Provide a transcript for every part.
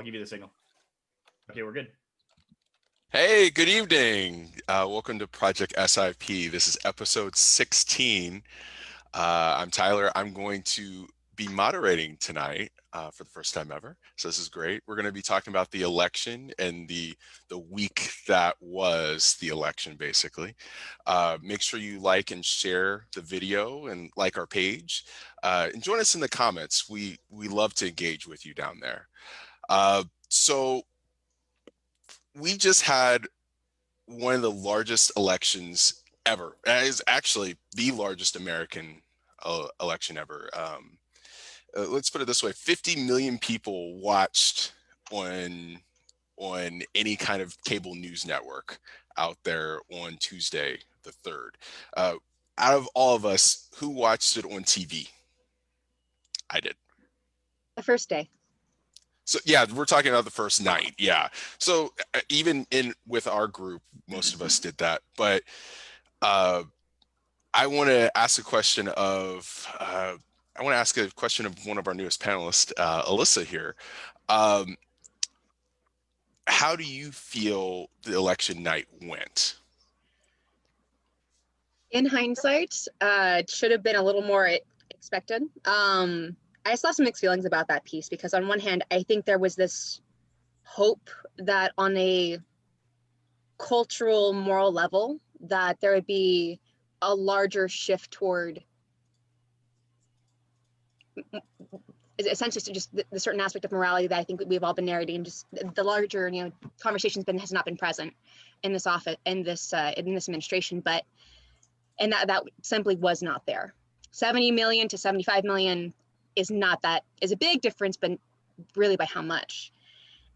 I'll give you the signal. Okay, we're good. Hey, good evening. Welcome to Project SIP. This is episode 16. I'm Tyler. I'm going to be moderating tonight for the first time ever. So this is great. We're going to be talking about the election and the week that was the election, basically. Make sure you like and share the video and like our page. And join us in the comments. We love to engage with you down there. So we just had one of the largest elections ever. It is actually the largest American election ever. Let's put it this way: 50 million people watched on any kind of cable news network out there on Tuesday the 3rd. Out of all of us, who watched it on TV? I did. The first day. So yeah, we're talking about the first night. Yeah. So even with our group, most of us did that. But I want to ask a question of one of our newest panelists, Alyssa here. How do you feel the election night went? In hindsight, it should have been a little more expected. I still have some mixed feelings about that piece because on one hand, I think there was this hope that on a cultural, moral level, that there would be a larger shift toward essentially just the certain aspect of morality that I think we've all been narrating, and just the larger, conversation's has not been present in this office, in this administration, and that simply was not there. 70 million to 75 million is a big difference, but really by how much?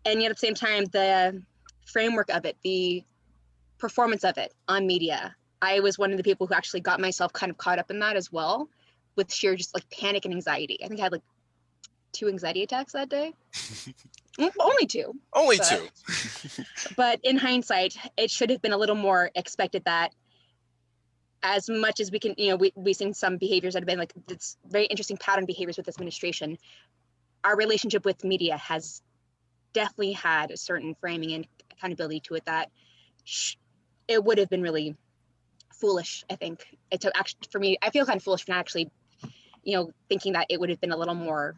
And yet at the same time, the framework of it, the performance of it on media, I was one of the people who actually got myself kind of caught up in that as well, with sheer just like panic and anxiety. I think I had like 2 anxiety attacks that day. Only 2. Only 2. But in hindsight, it should have been a little more expected that as much as we can, we've seen some behaviors that have been like, it's very interesting pattern behaviors with this administration. Our relationship with media has definitely had a certain framing and accountability to it that it would have been really foolish, I think. For me, I feel kind of foolish for not actually, thinking that it would have been a little more,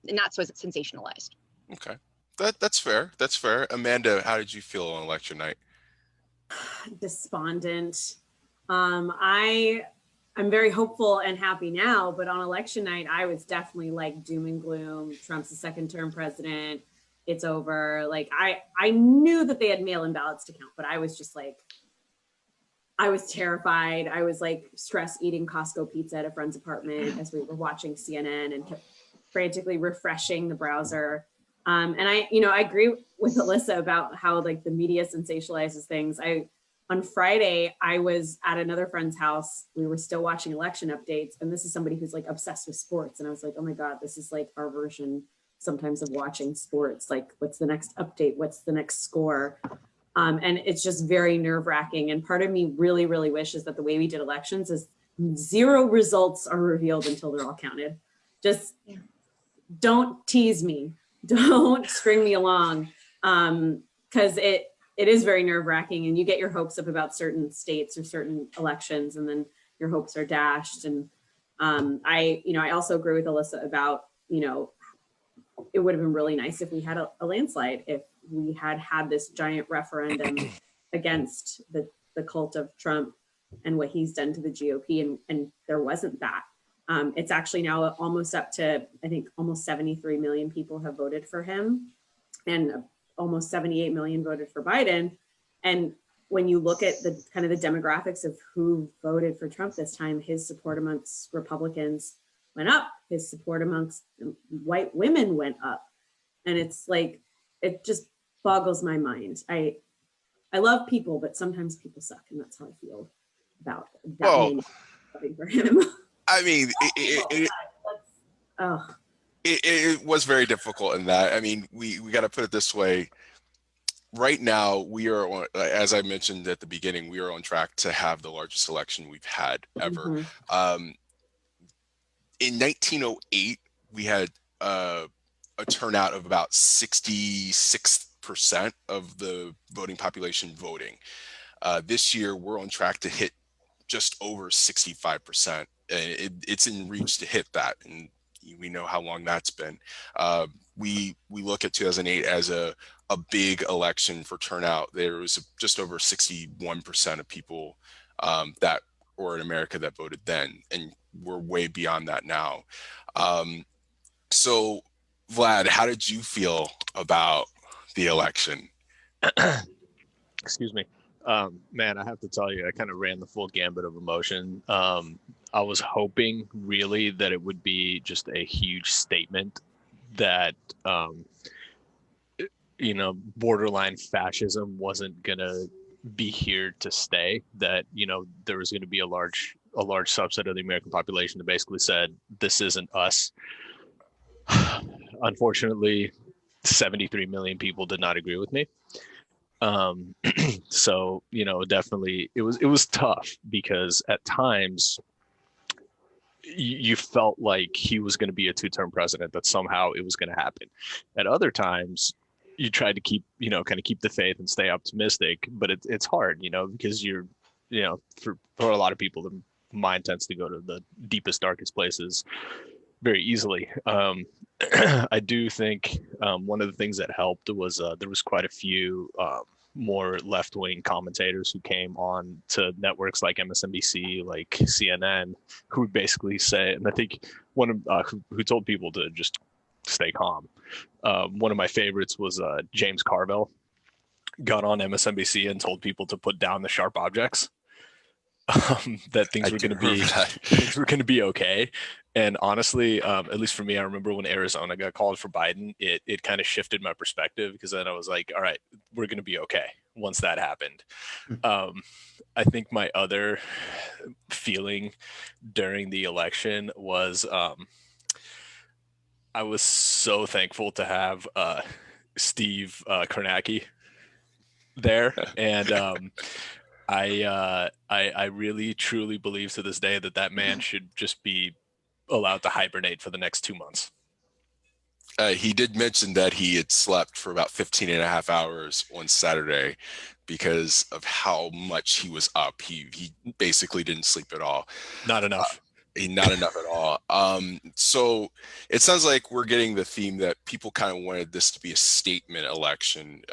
not so sensationalized. Okay. That's fair. That's fair. Amanda, how did you feel on election night? Despondent. I'm very hopeful and happy now, but on election night, I was definitely like doom and gloom. Trump's a second-term president. It's over. Like I knew that they had mail-in ballots to count, but I was just like, I was terrified. I was like stress eating Costco pizza at a friend's apartment as we were watching CNN and kept frantically refreshing the browser. And I agree with Alyssa about how like the media sensationalizes things. On Friday, I was at another friend's house. We were still watching election updates. And this is somebody who's like obsessed with sports. And I was like, oh my God, this is like our version sometimes of watching sports. Like, what's the next update? What's the next score? And it's just very nerve wracking. And part of me really, really wishes that the way we did elections is 0 results are revealed until they're all counted. Just don't tease me. Don't string me along. Because it is very nerve-wracking, and you get your hopes up about certain states or certain elections, and then your hopes are dashed. And I also agree with Alyssa about, it would have been really nice if we had a landslide, if we had this giant referendum against the cult of Trump and what he's done to the GOP, and there wasn't that. It's actually now almost up to, I think, almost 73 million people have voted for him, and almost 78 million voted for Biden. And when you look at the kind of the demographics of who voted for Trump this time, his support amongst Republicans went up, his support amongst white women went up. And it's like, it just boggles my mind. I love people, but sometimes people suck, and that's how I feel about that voting for him. I mean, it was very difficult in that. I mean, we got to put it this way. Right now, we are on, as I mentioned at the beginning, we are on track to have the largest election we've had ever. In 1908, we had a a turnout of about 66% of the voting population voting. This year, we're on track to hit just over 65%. It's in reach to hit that, and we know how long that's been. We look at 2008 as a big election for turnout. There was just over 61% of people that were in America that voted then, and we're way beyond that now. So, Vlad, how did you feel about the election? Excuse me. Man, I have to tell you, I kind of ran the full gambit of emotion. I was hoping really that it would be just a huge statement that, borderline fascism wasn't going to be here to stay, that, there was going to be a large subset of the American population that basically said, this isn't us. Unfortunately, 73 million people did not agree with me. So, definitely it was tough because at times you felt like he was going to be a two-term president, that somehow it was going to happen. At other times you tried to keep, kind of keep the faith and stay optimistic, but it's hard, because you're, for a lot of people, the mind tends to go to the deepest, darkest places very easily. I do think one of the things that helped was there was quite a few more left-wing commentators who came on to networks like MSNBC, like CNN, who would basically say, and I think one of who told people to just stay calm. One of my favorites was James Carville, got on MSNBC and told people to put down the sharp objects. That things were going to be okay. And honestly, at least for me, I remember when Arizona got called for Biden, it kind of shifted my perspective, because then I was like, all right, we're going to be okay once that happened. I think my other feeling during the election was I was so thankful to have Steve Kornacki there. And I really truly believe to this day that man should just be allowed to hibernate for the next 2 months. He did mention that he had slept for about 15 and a half hours on Saturday because of how much he was up. He basically didn't sleep at all. Not enough. Not enough at all. So it sounds like we're getting the theme that people kind of wanted this to be a statement election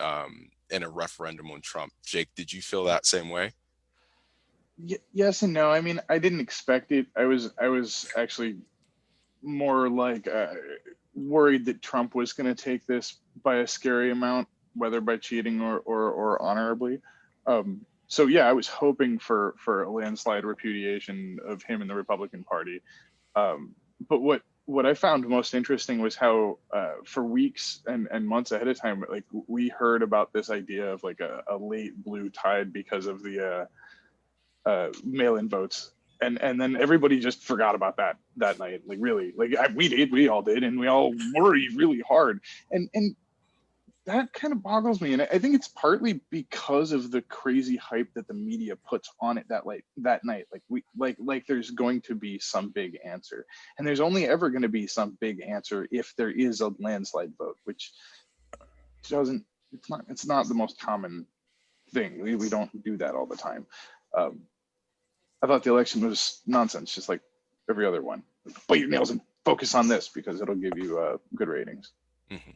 and a referendum on Trump. Jake, did you feel that same way? Yes and no. I mean, I didn't expect it. I was actually more like worried that Trump was going to take this by a scary amount, whether by cheating or honorably. So yeah, I was hoping for a landslide repudiation of him and the Republican Party. But what I found most interesting was how for weeks and months ahead of time, like we heard about this idea of like a late blue tide because of the mail-in votes, and then everybody just forgot about that night. Like really, like we all did, and we all worried really hard, and that kind of boggles me. And I think it's partly because of the crazy hype that the media puts on it that night. Like there's going to be some big answer, and there's only ever going to be some big answer if there is a landslide vote, which it's not the most common thing. We don't do that all the time. I thought the election was nonsense, just like every other one. Bite your nails and focus on this because it'll give you good ratings. Mm-hmm.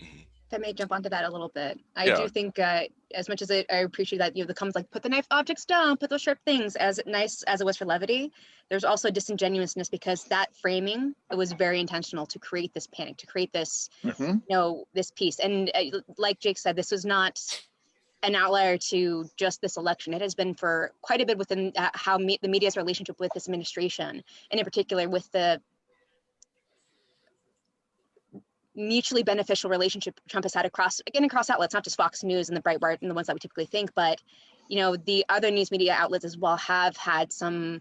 Mm-hmm. If I may jump onto that a little bit, I do think as much as I appreciate that, the comments like put the knife objects down, put those sharp things, as nice as it was for levity, there's also disingenuousness because that framing, it was very intentional to create this panic, to create this, this piece. And like Jake said, this was not an outlier to just this election. It has been for quite a bit within how the media's relationship with this administration, and in particular with the mutually beneficial relationship Trump has had across outlets, not just Fox News and the Breitbart and the ones that we typically think, but the other news media outlets as well have had some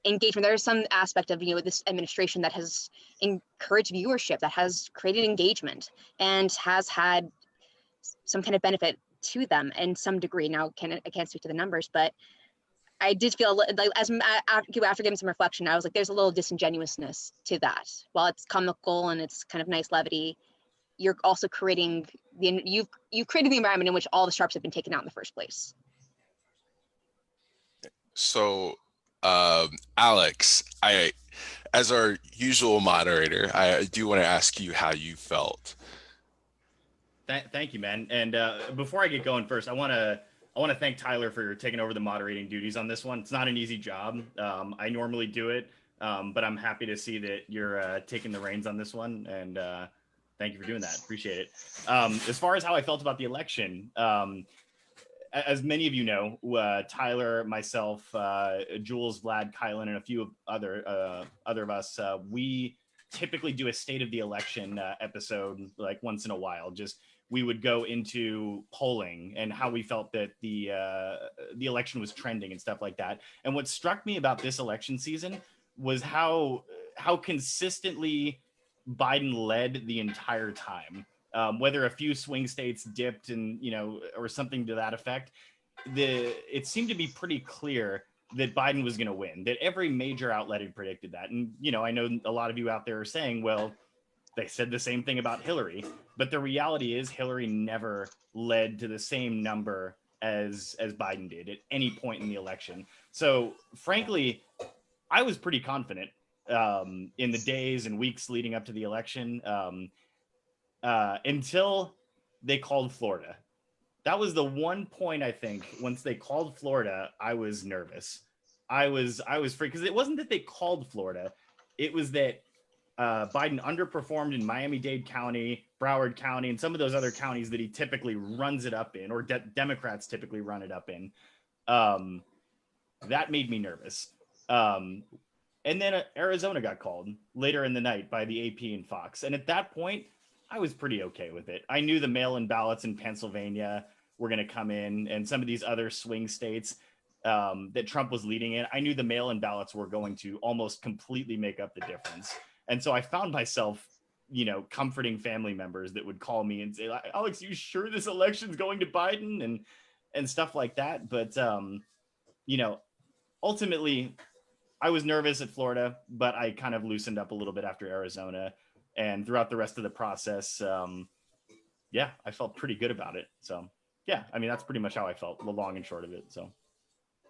engagement. There is some aspect of this administration that has encouraged viewership, that has created engagement, and has had some kind of benefit to them in some degree. Now, I can't speak to the numbers, but I did feel like after giving some reflection, I was like, there's a little disingenuousness to that. While it's comical and it's kind of nice levity, you're also creating you've created the environment in which all the sharps have been taken out in the first place. So, Alex, as our usual moderator, I do want to ask you how you felt. Thank you, man. And before I get going, first, I want to thank Tyler for taking over the moderating duties on this one. It's not an easy job. I normally do it, but I'm happy to see that you're taking the reins on this one. And thank you for doing that. Appreciate it. As far as how I felt about the election, as many of you know, Tyler, myself, Jules, Vlad, Kylan, and a few other of us, we typically do a state of the election episode like once in a while. Just we would go into polling and how we felt that the election was trending and stuff like that. And what struck me about this election season was how consistently Biden led the entire time. Whether a few swing states dipped and, or something to that effect, it seemed to be pretty clear that Biden was going to win, that every major outlet had predicted that. And, I know a lot of you out there are saying, well, they said the same thing about Hillary, but the reality is Hillary never led to the same number as Biden did at any point in the election. So frankly, I was pretty confident in the days and weeks leading up to the election. Until they called Florida. That was the one point, I think, once they called Florida, I was nervous. I was free because it wasn't that they called Florida. It was that Biden underperformed in Miami-Dade County, Broward County, and some of those other counties that he typically runs it up in, or Democrats typically run it up in. That made me nervous. And then Arizona got called later in the night by the AP and Fox. And at that point, I was pretty okay with it. I knew the mail-in ballots in Pennsylvania were going to come in, and some of these other swing states that Trump was leading in. I knew the mail-in ballots were going to almost completely make up the difference. And so I found myself, comforting family members that would call me and say, Alex, you sure this election's going to Biden and stuff like that? But, ultimately, I was nervous at Florida, but I kind of loosened up a little bit after Arizona. And throughout the rest of the process, I felt pretty good about it. So, that's pretty much how I felt, the long and short of it.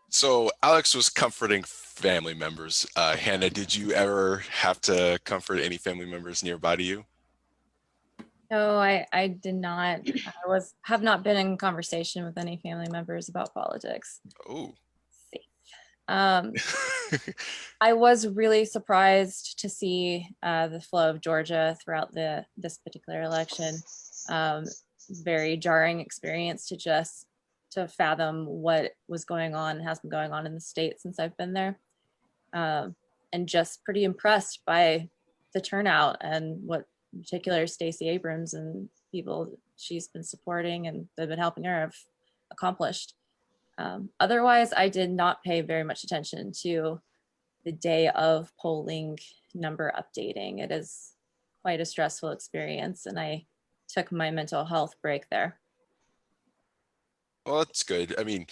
So Alex was comforting family members. Hannah, did you ever have to comfort any family members nearby to you? No, I did not. I have not been in conversation with any family members about politics. Oh. I was really surprised to see the flow of Georgia throughout this particular election. Very jarring experience to fathom what was going on, has been going on in the state since I've been there. And just pretty impressed by the turnout and what in particular Stacey Abrams and people she's been supporting and they've been helping her have accomplished. Otherwise, I did not pay very much attention to the day of polling number updating. It is quite a stressful experience, and I took my mental health break there. Well, that's good. I mean,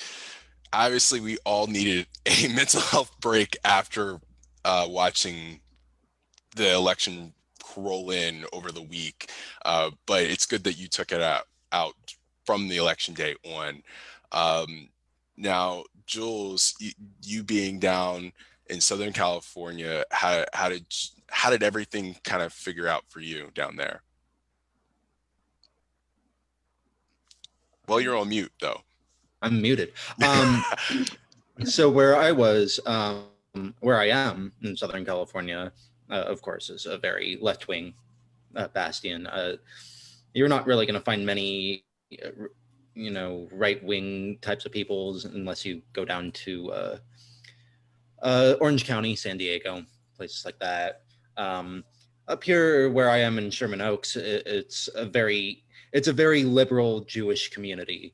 obviously, we all needed a mental health break after watching the election roll in over the week. But it's good that you took it out from the election day on. Now, Jules, you being down in Southern California, how did everything kind of figure out for you down there? Well, you're on mute though. I'm muted. So where I am in Southern California, of course, is a very left-wing bastion. You're not really going to find many right-wing types of people unless you go down to Orange County, San Diego, places like that. Up here where I am in Sherman Oaks, it's a very liberal Jewish community.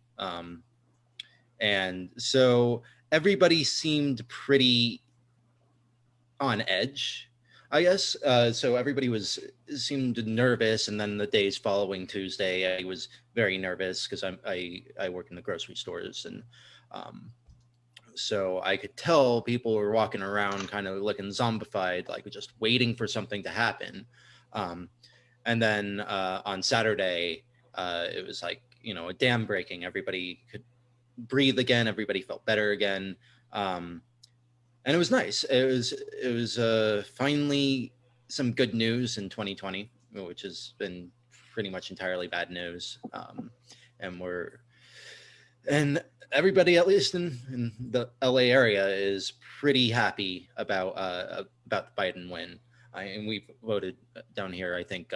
And so everybody seemed pretty on edge, I guess. So everybody seemed nervous. And then the days following Tuesday, I was very nervous because I work in the grocery stores, and So I could tell people were walking around kind of looking zombified, like just waiting for something to happen. And then on Saturday, it was like, a dam breaking. Everybody could breathe again. Everybody felt better again. And it was nice. It was finally some good news in 2020, which has been pretty much entirely bad news. And everybody, at least in the LA area, is pretty happy about the Biden win. And we voted down here, I think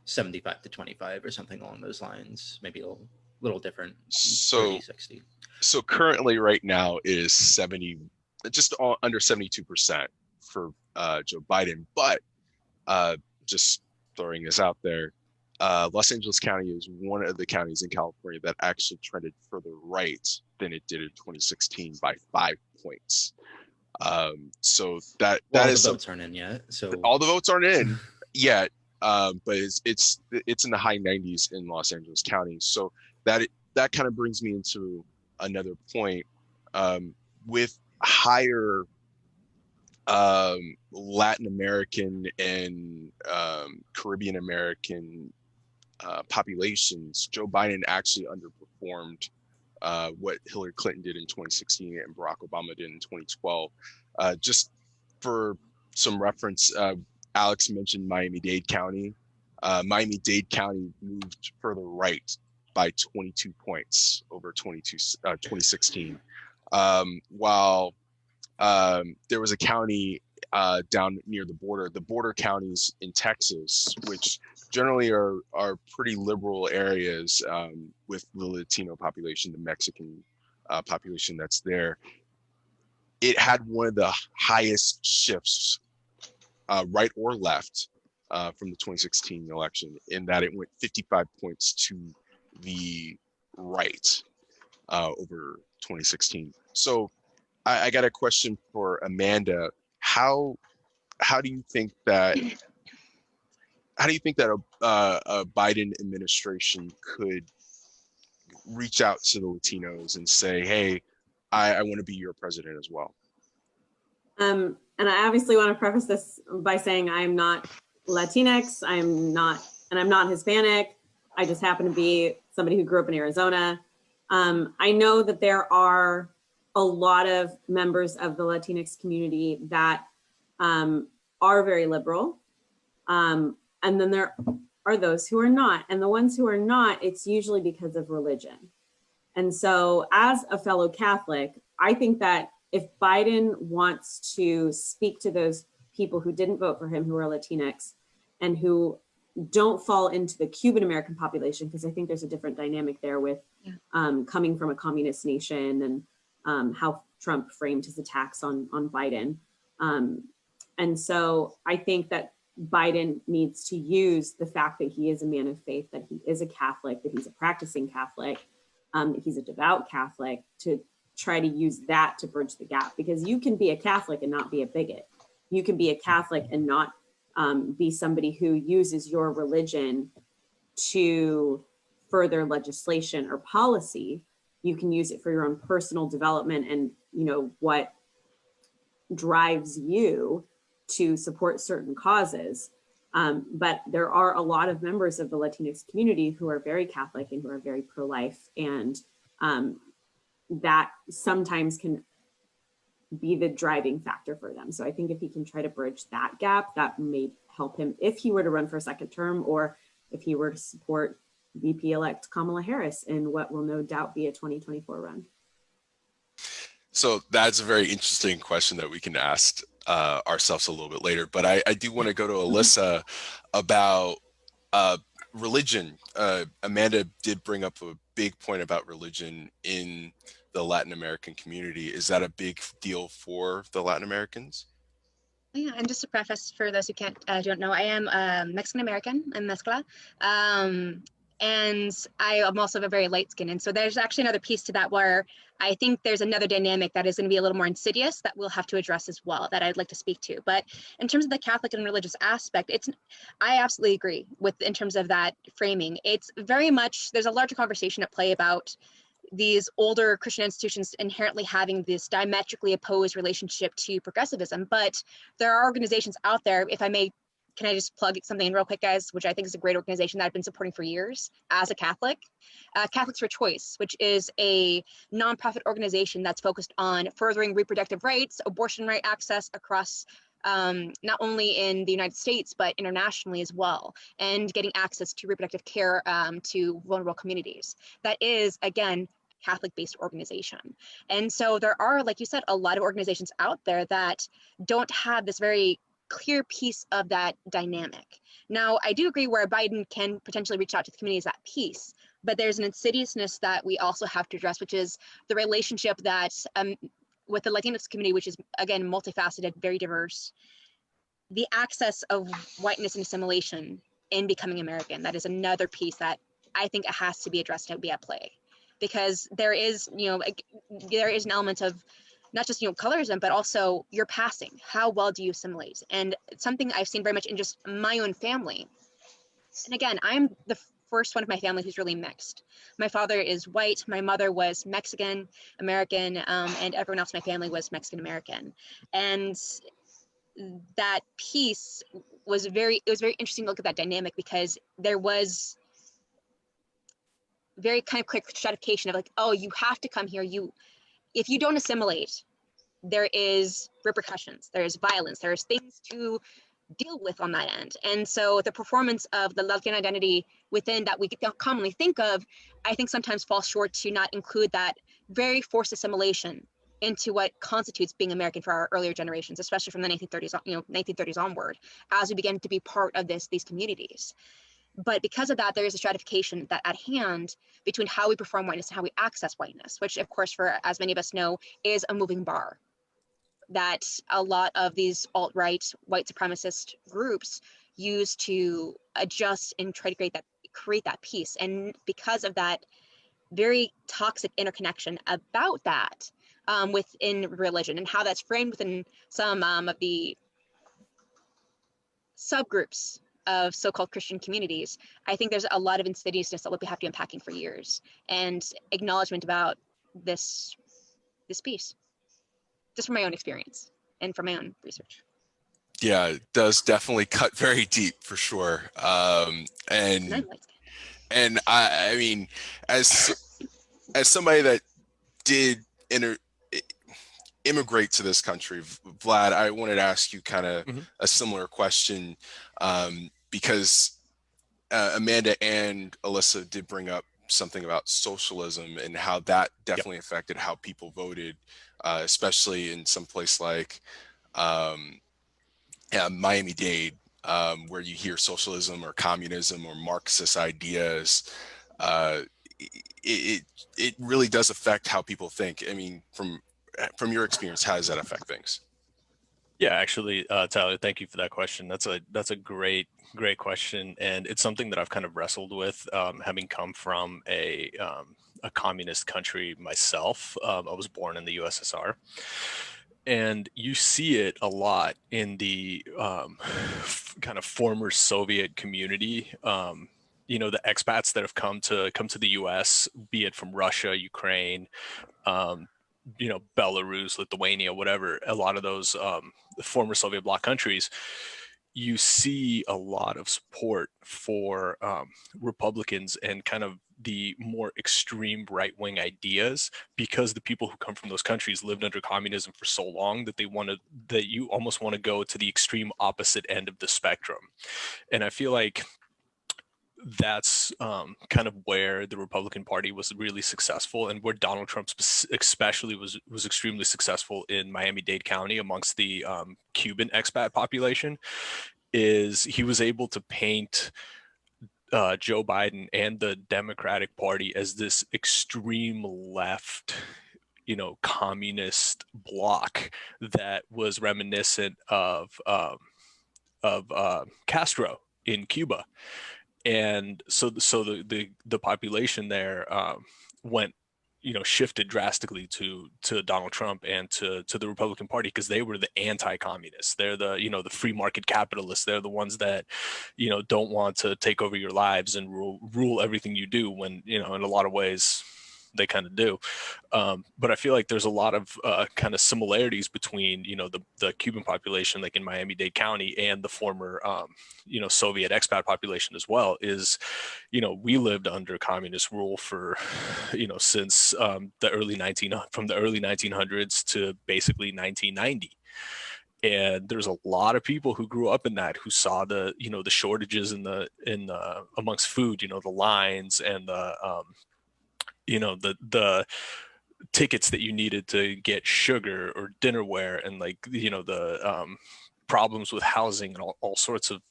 75 to 25 or something along those lines, maybe a little different, So 30-60. So currently, right now, is under 72% for Joe Biden. But just throwing this out there, Los Angeles County is one of the counties in California that actually trended further right than it did in 2016 by 5 points. So that Well, is the votes aren't in yet. So all the votes aren't in yet, but it's in the high 90s in Los Angeles County. So that kind of brings me into another point. With higher Latin American and Caribbean American populations, Joe Biden actually underperformed what Hillary Clinton did in 2016 and Barack Obama did in 2012. Just for some reference, Alex mentioned Miami-Dade County. Miami-Dade County moved further right by 22 points over 2016. While there was a county down near the border counties in Texas, which generally are pretty liberal areas with the Latino population, the Mexican population that's there. It had one of the highest shifts, right or left, from the 2016 election, in that it went 55 points to the right over 2016. So I got a question for Amanda. How do you think that a Biden administration could reach out to the Latinos and say, hey, I want to be your president as well? And I obviously want to preface this by saying I'm not Latinx, I'm not Hispanic. I just happen to be somebody who grew up in Arizona. I know that there are a lot of members of the Latinx community that are very liberal. And then there are those who are not. And the ones who are not, it's usually because of religion. And so as a fellow Catholic, I think that if Biden wants to speak to those people who didn't vote for him, who are Latinx and who don't fall into the Cuban American population, because I think there's a different dynamic there with coming from a communist nation and how Trump framed his attacks on Biden. And so I think that Biden needs to use the fact that he is a man of faith, that he is a Catholic, that he's a practicing Catholic, that he's a devout Catholic, to try to use that to bridge the gap. Because you can be a Catholic and not be a bigot. You can be a Catholic and not be somebody who uses your religion to further legislation or policy. You can use it for your own personal development and, what drives you to support certain causes. But there are a lot of members of the Latinx community who are very Catholic and who are very pro-life, and that sometimes can be the driving factor for them. So I think if he can try to bridge that gap, that may help him if he were to run for a second term, or if he were to support VP-elect Kamala Harris in what will no doubt be a 2024 run. So that's a very interesting question that we can ask ourselves a little bit later. But I do want to go to Alyssa about religion. Amanda did bring up a big point about religion in the Latin American community. Is that a big deal for the Latin Americans? Yeah, and just to preface for those who don't know, I am Mexican American. I'm mezcla. And I am also a very light skin. And so there's actually another piece to that where I think there's another dynamic that is going to be a little more insidious that we'll have to address as well, that I'd like to speak to. But in terms of the Catholic and religious aspect, I absolutely agree with, in terms of that framing. It's very much, there's a larger conversation at play about these older Christian institutions inherently having this diametrically opposed relationship to progressivism. But there are organizations out there, if I may, can I just plug something in real quick, guys, which I think is a great organization that I've been supporting for years as a Catholic, Catholics for Choice, which is a nonprofit organization that's focused on furthering reproductive rights, abortion right access across not only in the United States, but internationally as well, and getting access to reproductive care to vulnerable communities. That is, again, Catholic-based organization. And so there are, like you said, a lot of organizations out there that don't have this very clear piece of that dynamic. Now, I do agree where Biden can potentially reach out to the communities at peace, but there's an insidiousness that we also have to address, which is the relationship that with the Latinx community, which is, again, multifaceted, very diverse, the access of whiteness and assimilation in becoming American. That is another piece that I think has to be addressed and be at play, because there is, there is an element of not just, colorism, but also your passing. How well do you assimilate? And it's something I've seen very much in just my own family. And again, I'm the first one of my family who's really mixed. My father is white. My mother was Mexican American, and everyone else in my family was Mexican American. And that piece was very interesting to look at that dynamic, because there was very kind of quick stratification of like, oh, you have to come here. If you don't assimilate, there is repercussions, there's violence, there's things to deal with on that end. And so the performance of the Latino identity within that we commonly think of, I think sometimes falls short to not include that very forced assimilation into what constitutes being American for our earlier generations, especially from the 1930s onward, as we begin to be part of these communities. But because of that, there is a stratification that at hand between how we perform whiteness and how we access whiteness, which of course, for as many of us know, is a moving bar that a lot of these alt-right white supremacist groups use to adjust and try to create that peace. And because of that very toxic interconnection about that within religion and how that's framed within some of the subgroups of so-called Christian communities, I think there's a lot of insidiousness that we have to be unpacking for years, and acknowledgement about this piece, just from my own experience and from my own research. Yeah, it does definitely cut very deep for sure. And I mean, as somebody that did immigrate to this country, Vlad, I wanted to ask you kind of a similar question, because Amanda and Alyssa did bring up something about socialism and how that definitely affected how people voted, especially in some place like Miami-Dade, where you hear socialism or communism or Marxist ideas. It really does affect how people think. I mean, from your experience, how does that affect things? Yeah, actually, Tyler, thank you for that question. That's a great question, and it's something that I've kind of wrestled with, having come from a communist country myself. I was born in the USSR, and you see it a lot in the kind of former Soviet community. The expats that have come to the U.S., be it from Russia, Ukraine, Belarus, Lithuania, whatever, a lot of those former Soviet bloc countries, you see a lot of support for Republicans and kind of the more extreme right-wing ideas, because the people who come from those countries lived under communism for so long that you almost want to go to the extreme opposite end of the spectrum. And I feel like that's kind of where the Republican Party was really successful, and where Donald Trump especially was extremely successful in Miami-Dade County amongst the Cuban expat population, is he was able to paint Joe Biden and the Democratic Party as this extreme left, communist bloc that was reminiscent of Castro in Cuba. And so the population there went, shifted drastically to Donald Trump and to the Republican Party, because they were the anti-communists. They're the the free market capitalists. They're the ones that don't want to take over your lives and rule everything you do, when in a lot of ways they kind of do. But I feel like there's a lot of kind of similarities between, the Cuban population, like in Miami-Dade County, and the former, Soviet expat population as well. Is, we lived under communist rule for, since from the early 1900s to basically 1990. And there's a lot of people who grew up in that, who saw the shortages in amongst food, the lines and the tickets that you needed to get sugar or dinnerware, and the problems with housing and all sorts of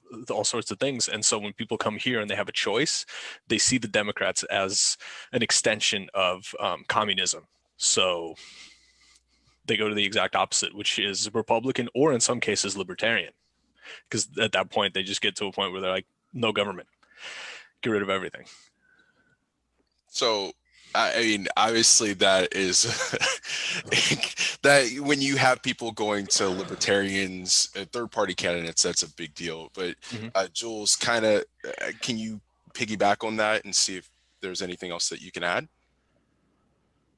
things. And so when people come here and they have a choice, they see the Democrats as an extension of communism. So they go to the exact opposite, which is Republican, or in some cases libertarian, because at that point they just get to a point where they're like, no government, get rid of everything. So, I mean, obviously that is that when you have people going to libertarians, third-party candidates, that's a big deal. But Jules, kind of, can you piggyback on that and see if there's anything else that you can add?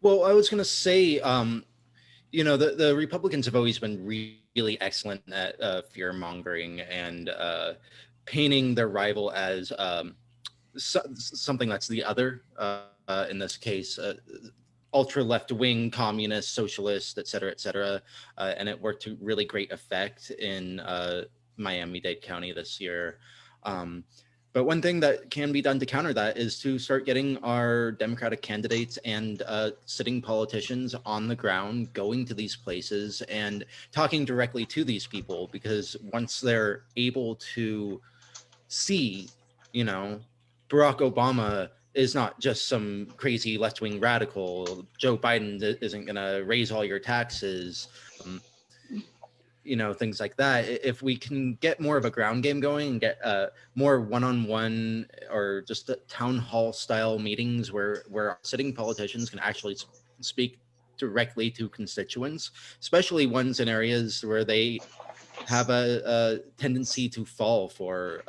Well, I was going to say, the Republicans have always been really excellent at fear mongering and painting their rival as something that's the other. In this case, ultra left wing, communist, socialist, et cetera, and it worked to really great effect in Miami-Dade County this year. But one thing that can be done to counter that is to start getting our Democratic candidates and sitting politicians on the ground, going to these places and talking directly to these people, because once they're able to see, Barack Obama is not just some crazy left-wing radical, Joe Biden isn't going to raise all your taxes, things like that. If we can get more of a ground game going and get more one-on-one or just town hall style meetings where sitting politicians can actually speak directly to constituents, especially ones in areas where they have a tendency to fall for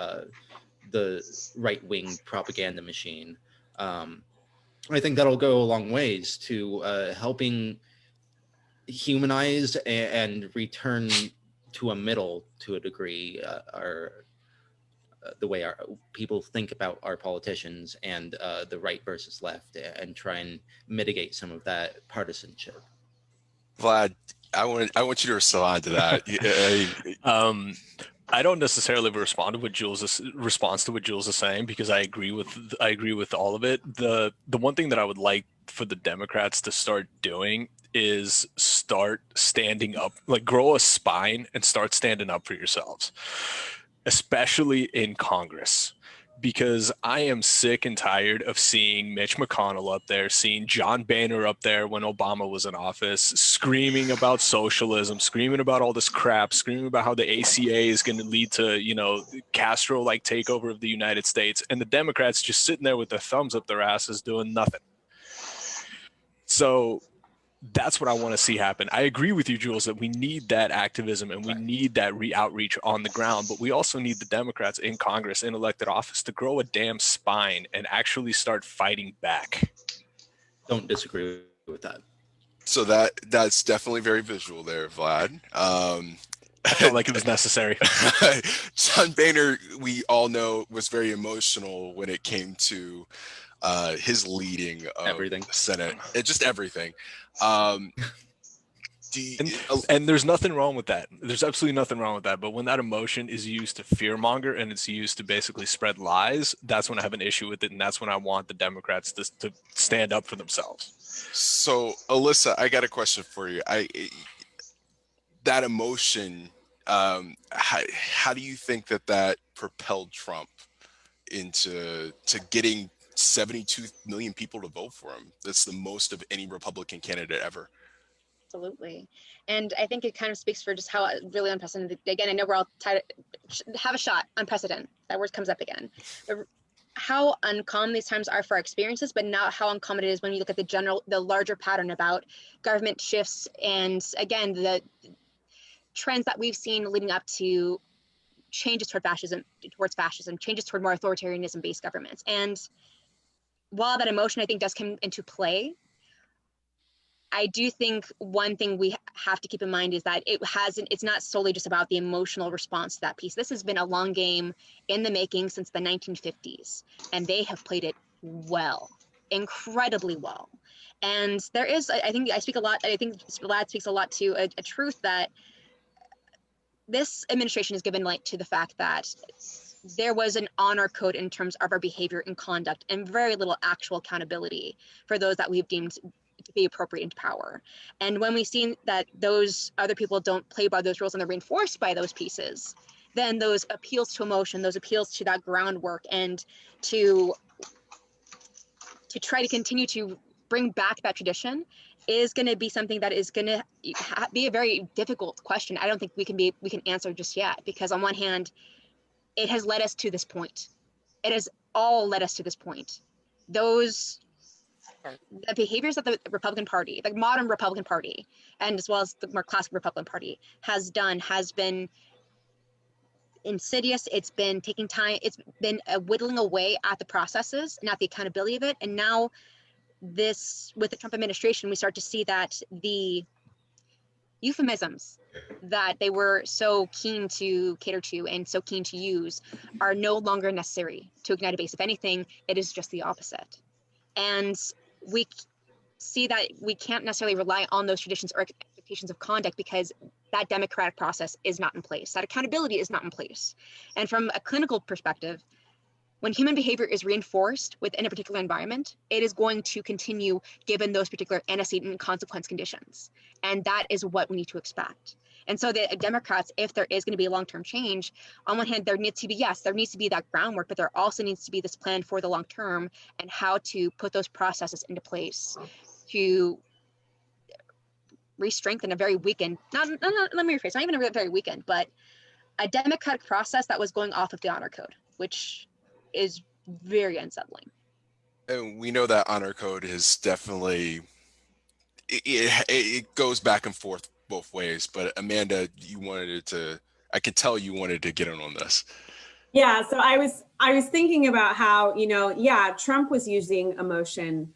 the right-wing propaganda machine. I think that'll go a long ways to helping humanize and return to a middle, to a degree, the way our people think about our politicians, and the right versus left, and try and mitigate some of that partisanship. Vlad, I want you to respond to that. I don't necessarily respond to what Jules is saying, because I agree with all of it. The one thing that I would like for the Democrats to start doing is start standing up, like grow a spine and start standing up for yourselves, especially in Congress. Because I am sick and tired of seeing Mitch McConnell up there, seeing John Boehner up there when Obama was in office, screaming about socialism, screaming about all this crap, screaming about how the ACA is going to lead to, Castro-like takeover of the United States, and the Democrats just sitting there with their thumbs up their asses doing nothing. So that's what I want to see happen. I agree with you, Jules, that we need that activism and we need that outreach on the ground, but we also need the Democrats in Congress, in elected office, to grow a damn spine and actually start fighting back. Don't disagree with that. So that's definitely very visual there, Vlad. I felt like it was necessary. John Boehner, we all know, was very emotional when it came to his leading of everything. The Senate. Just everything. And there's nothing wrong with that. There's absolutely nothing wrong with that. But when that emotion is used to fearmonger and it's used to basically spread lies, that's when I have an issue with it. And that's when I want the Democrats to stand up for themselves. So, Alyssa, I got a question for you. That emotion, how do you think that propelled Trump into getting 72 million people to vote for him? That's the most of any Republican candidate ever. Absolutely. And I think it kind of speaks for just how really unprecedented. Again, I know we're all have a shot, unprecedented. That word comes up again. But how uncommon these times are for our experiences, but not how uncommon it is when you look at the larger pattern about government shifts, and again, the trends that we've seen leading up to changes towards fascism, changes toward more authoritarianism-based governments. And while that emotion, I think, does come into play, I do think one thing we have to keep in mind is that it's not solely just about the emotional response to that piece. This has been a long game in the making since the 1950s, and they have played it well, incredibly well. And there is, I think I speak a lot, I think Vlad speaks a lot to a truth that this administration has given light to the fact that there was an honor code in terms of our behavior and conduct, and very little actual accountability for those that we've deemed to be appropriate into power. And when we've seen that those other people don't play by those rules and they're reinforced by those pieces, then those appeals to emotion, those appeals to that groundwork, and to try to continue to bring back that tradition is going to be something that is going to be a very difficult question. I don't think we can answer just yet, because on one hand, it has led us to this point. It has all led us to this point. The behaviors that the Republican Party, the modern Republican Party, and as well as the more classic Republican Party has done, has been insidious. It's been taking time. It's been whittling away at the processes and at the accountability of it. And now with the Trump administration, we start to see that the euphemisms that they were so keen to cater to and so keen to use are no longer necessary to ignite a base. If anything, it is just the opposite. And we see that we can't necessarily rely on those traditions or expectations of conduct, because that democratic process is not in place. That accountability is not in place. And from a clinical perspective, when human behavior is reinforced within a particular environment, it is going to continue given those particular antecedent and consequence conditions. And that is what we need to expect. And so the Democrats, if there is going to be a long-term change, on one hand, there needs to be that groundwork, but there also needs to be this plan for the long term and how to put those processes into place to re-strengthen a very weakened, let me rephrase, not even a very weakened, but a democratic process that was going off of the honor code, which is very unsettling. And we know that honor code is definitely, it goes back and forth both ways. But Amanda, I could tell you wanted to get in on this. Yeah, so I was thinking about how, Trump was using emotion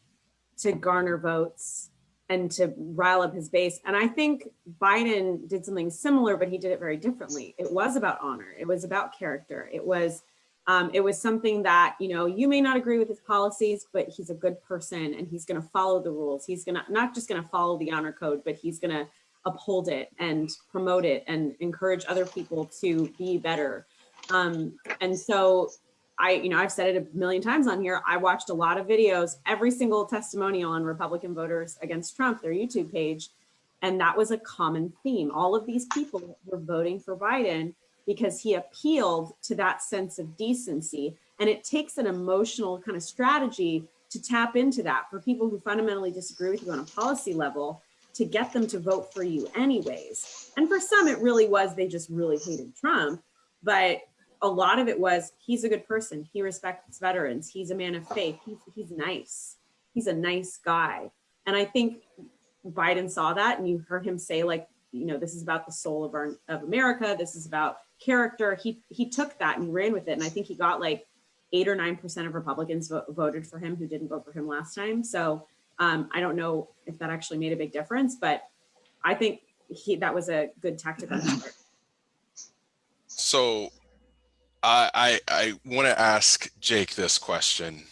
to garner votes and to rile up his base. And I think Biden did something similar, but he did it very differently. It was about honor. It was about character. It was something that, you may not agree with his policies, but he's a good person and he's going to follow the rules. He's not just going to follow the honor code, but he's going to uphold it and promote it and encourage other people to be better. And so I've said it a million times on here. I watched a lot of videos, every single testimonial on Republican voters against Trump, their YouTube page. And that was a common theme. All of these people were voting for Biden because he appealed to that sense of decency. And it takes an emotional kind of strategy to tap into that for people who fundamentally disagree with you on a policy level, to get them to vote for you anyways. And for some, it really was, they just really hated Trump. But a lot of it was, he's a good person. He respects veterans. He's a man of faith. He's nice. He's a nice guy. And I think Biden saw that, and you heard him say, this is about the soul of America. This is about character. He took that and he ran with it. And I think he got 8 or 9% of Republicans voted for him who didn't vote for him last time. So I don't know if that actually made a big difference, but I think that was a good tactic on his part. So I want to ask Jake this question.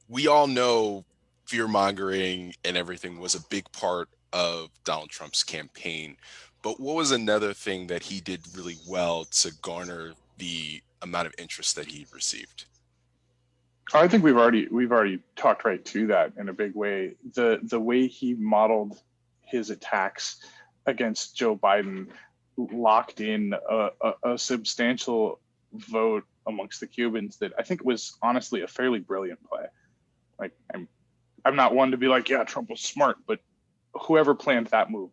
We all know fear mongering and everything was a big part of Donald Trump's campaign, but what was another thing that he did really well to garner the amount of interest that he received? I think we've already talked right to that in a big way. The way he modeled his attacks against Joe Biden locked in a substantial vote amongst the Cubans that I think was honestly a fairly brilliant play. I'm not one to be like, yeah, Trump was smart, but whoever planned that move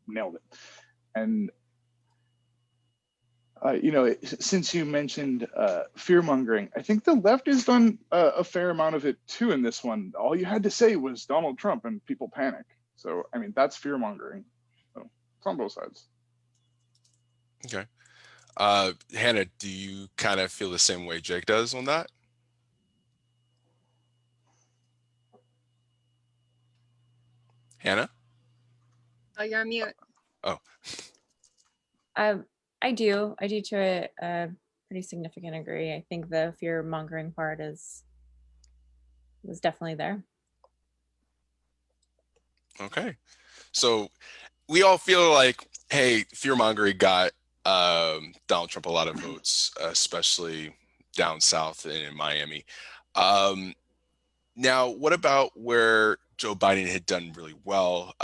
nailed it. And since you mentioned fear mongering, I think the left has done a fair amount of it too in this one. All you had to say was Donald Trump and people panic. So, that's fear mongering. So it's on both sides. Okay. Hannah, do you kind of feel the same way Jake does on that? Hannah? Oh, you're on mute. Oh, I do to a pretty significant degree. I think the fear mongering part is definitely there. okay. So we all feel like, hey, fear-mongering got Donald Trump a lot of votes, especially down south and in Miami. Um, Now, what about where Joe Biden had done really well?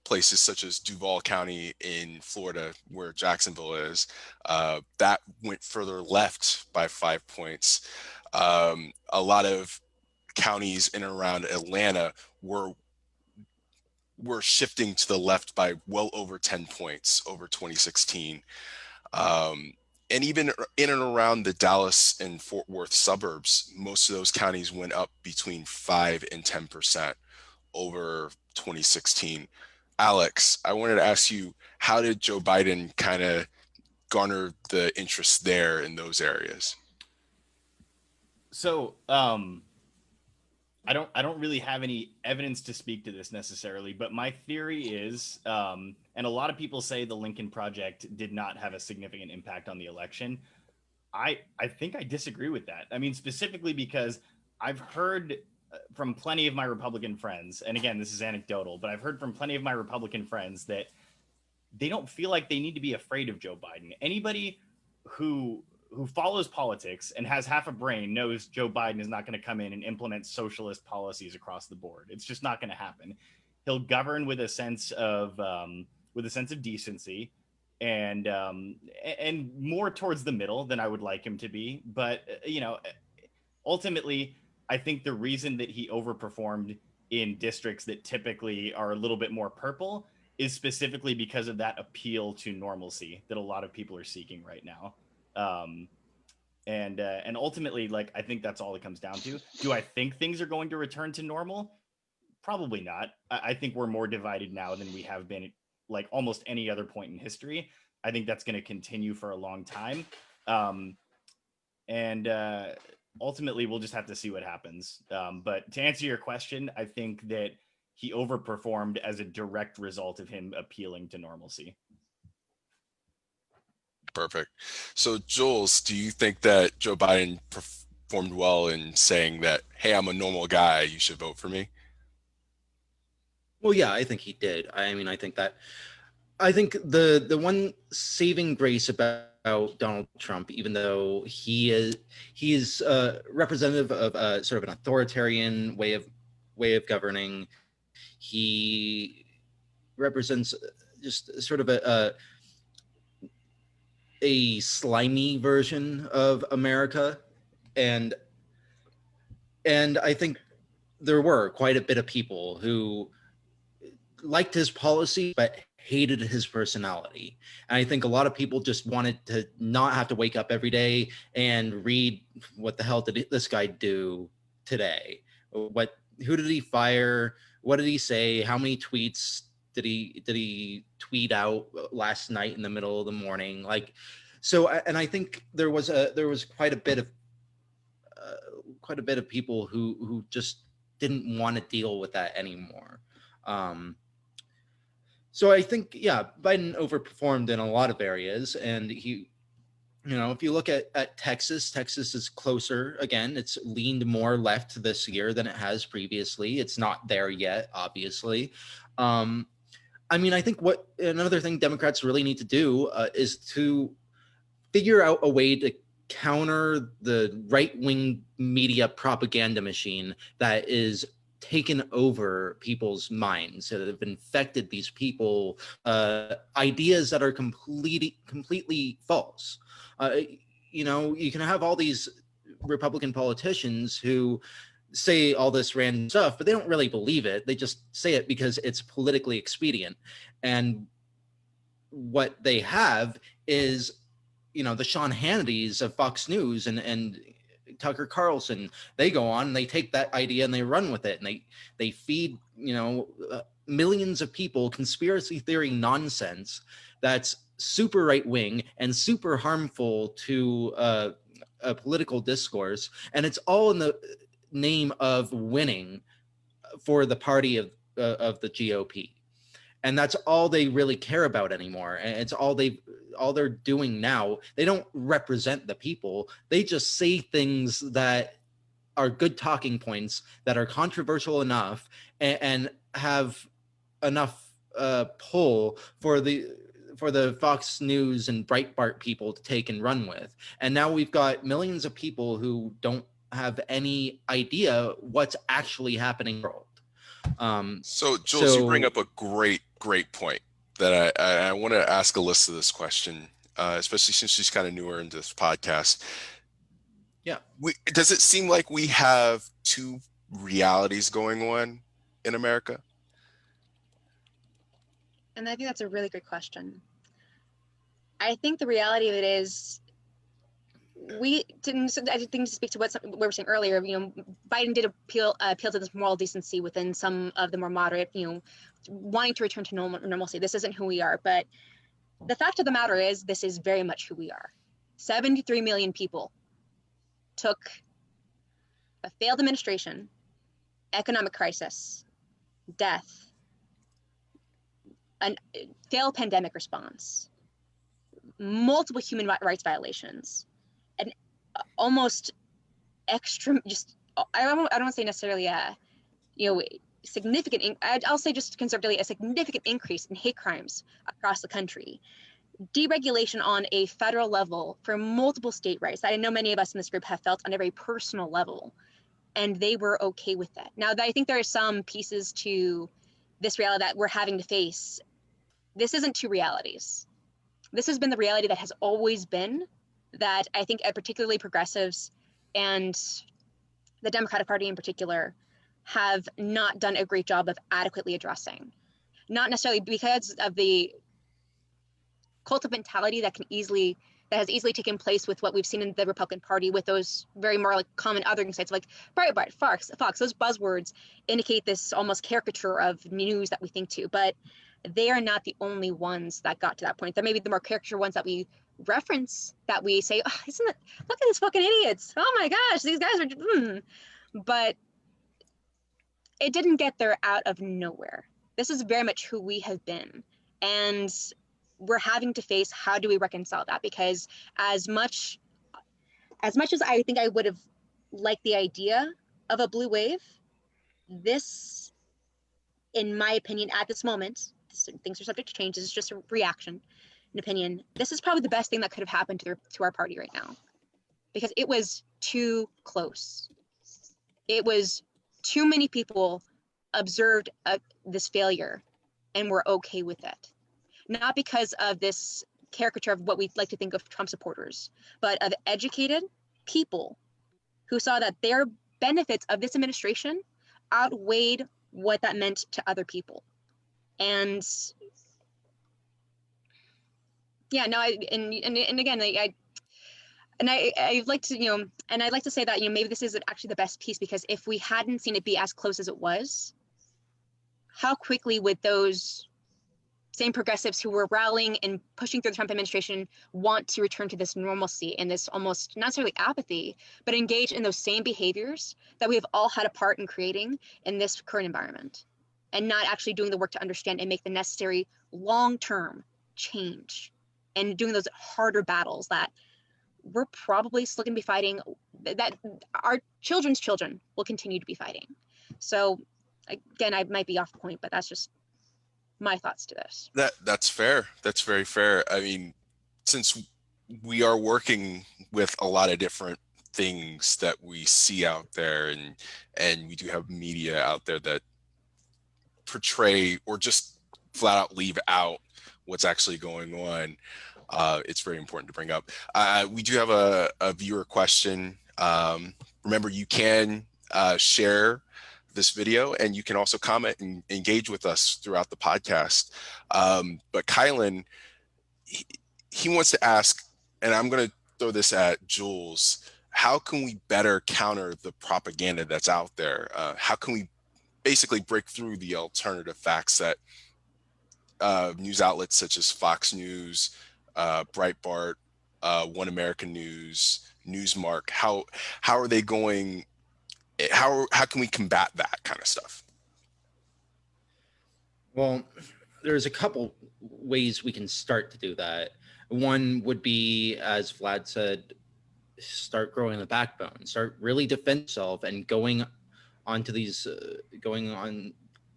Places such as Duval County in Florida, where Jacksonville is, that went further left by 5 points. A lot of counties in and around Atlanta were shifting to the left by well over 10 points over 2016. And even in and around the Dallas and Fort Worth suburbs, most of those counties went up between 5 and 10% over 2016. Alex, I wanted to ask you, how did Joe Biden kind of garner the interest there in those areas? So, I don't really have any evidence to speak to this necessarily, but my theory is, and a lot of people say the Lincoln Project did not have a significant impact on the election. I think I disagree with that. I mean, specifically because I've heard from plenty of my Republican friends, and again, this is anecdotal, but I've heard from plenty of my Republican friends that they don't feel like they need to be afraid of Joe Biden. Anybody who follows politics and has half a brain knows Joe Biden is not going to come in and implement socialist policies across the board. It's just not going to happen. He'll govern with a sense of decency and more towards the middle than I would like him to be. But ultimately, I think the reason that he overperformed in districts that typically are a little bit more purple is specifically because of that appeal to normalcy that a lot of people are seeking right now. And ultimately, like, I think that's all it comes down to. Do I think things are going to return to normal? Probably not. I think we're more divided now than we have been like almost any other point in history. I think that's going to continue for a long time. And ultimately, we'll just have to see what happens. But to answer your question, I think that he overperformed as a direct result of him appealing to normalcy. Perfect. So, Jules, do you think that Joe Biden performed well in saying that, hey, I'm a normal guy, you should vote for me? Well, yeah, I think he did. I mean, I think the one saving grace about Donald Trump, even though he is representative of a sort of an authoritarian way of governing, he represents just sort of a slimy version of America, and I think there were quite a bit of people who liked his policy but hated his personality. And I think a lot of people just wanted to not have to wake up every day and read what the hell did this guy do today? Who did he fire? What did he say? How many tweets did he tweet out last night in the middle of the morning? Like, so, and I think there was quite a bit of people who just didn't want to deal with that anymore. So I think, yeah, Biden overperformed in a lot of areas, and he, if you look at Texas is closer. Again, it's leaned more left this year than it has previously. It's not there yet, obviously. I mean, I think what another thing Democrats really need to do is to figure out a way to counter the right-wing media propaganda machine that is taken over people's minds, that have infected these people, ideas that are completely false. You can have all these Republican politicians who say all this random stuff, but they don't really believe it. They just say it because it's politically expedient. And what they have is, the Sean Hannitys of Fox News and Tucker Carlson. They go on and they take that idea and they run with it, and they feed millions of people conspiracy theory nonsense that's super right wing and super harmful to a political discourse, and it's all in the name of winning for the party of of the GOP. And that's all they really care about anymore. And it's all they're doing now. They don't represent the people. They just say things that are good talking points, that are controversial enough, and have enough pull for the Fox News and Breitbart people to take and run with. And now we've got millions of people who don't have any idea what's actually happening in the world. So Jules, you bring up a great point that I want to ask Alyssa this question, especially since she's kind of newer into this podcast. Yeah. Does it seem like we have two realities going on in America? And I think that's a really good question. I think the reality of it is, I think to speak to what we were saying earlier, Biden did appeal to this moral decency within some of the more moderate, wanting to return to normalcy. This isn't who we are, but the fact of the matter is, this is very much who we are. 73 million people took a failed administration, economic crisis, death, a failed pandemic response, multiple human rights violations, and almost extra, just I don't want to say necessarily significant. I'll say just conservatively a significant increase in hate crimes across the country. Deregulation on a federal level for multiple state rights that I know many of us in this group have felt on a very personal level, and they were okay with that. Now, I think there are some pieces to this reality that we're having to face. This isn't two realities. This has been the reality that has always been, that I think particularly progressives and the Democratic Party in particular have not done a great job of adequately addressing. Not necessarily because of the cult of mentality that has easily taken place with what we've seen in the Republican Party, with those very more like common othering sites like Breitbart, Fox, those buzzwords indicate this almost caricature of news that we think to, but they are not the only ones that got to that point. There may be the more caricature ones that we reference, that we say, oh, look at these fucking idiots. Oh my gosh, these guys are, but it didn't get there out of nowhere. This is very much who we have been. And we're having to face, how do we reconcile that? Because as much as I think I would have liked the idea of a blue wave, this, in my opinion, at this moment, things are subject to change. This is just a reaction, an opinion. This is probably the best thing that could have happened to our party right now, because it was too close. It was too many people observed this failure and were okay with it. Not because of this caricature of what we like to think of Trump supporters, but of educated people who saw that their benefits of this administration outweighed what that meant to other people. And yeah, no, I'd like to, and I'd like to say that, maybe this is actually the best piece, because if we hadn't seen it be as close as it was, how quickly would those same progressives who were rallying and pushing through the Trump administration want to return to this normalcy and this almost not necessarily apathy, but engage in those same behaviors that we have all had a part in creating in this current environment, and not actually doing the work to understand and make the necessary long-term change, and doing those harder battles that we're probably still going to be fighting, that our children's children will continue to be fighting. So again, I might be off point, but that's just my thoughts to this. That's fair. That's very fair. I mean, since we are working with a lot of different things that we see out there, and we do have media out there that portray or just flat out leave out what's actually going on, it's very important to bring up. We do have a viewer question. Remember, you can share this video, and you can also comment and engage with us throughout the podcast. But Kylan, he wants to ask, and I'm going to throw this at Jules, how can we better counter the propaganda that's out there? How can we basically break through the alternative facts that news outlets such as Fox News, Breitbart, One American News, Newsmark, how are they going? How can we combat that kind of stuff? Well, there's a couple ways we can start to do that. One would be, as Vlad said, start growing the backbone, start really defend yourself and going onto these, going on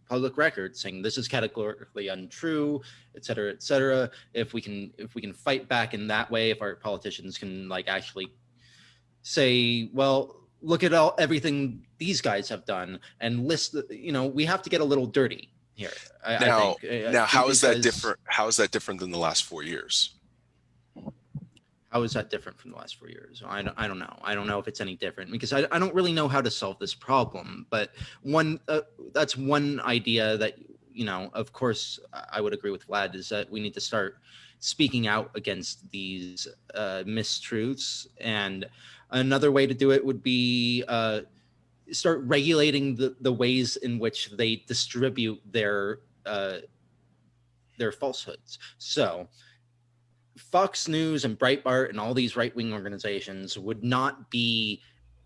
public record saying this is categorically untrue, et cetera, et cetera. If we can fight back in that way, if our politicians can like actually say, well, look at everything these guys have done and list we have to get a little dirty here. I Now, think now, how is that because different? How is that different than the last 4 years? how is that different from the last 4 years? I don't know. I don't know if it's any different because I don't really know how to solve this problem. But that's one idea that, of course, I would agree with Vlad, is that we need to start speaking out against these mistruths. And another way to do it would be start regulating the ways in which they distribute their falsehoods. So Fox News and Breitbart and all these right-wing organizations would not be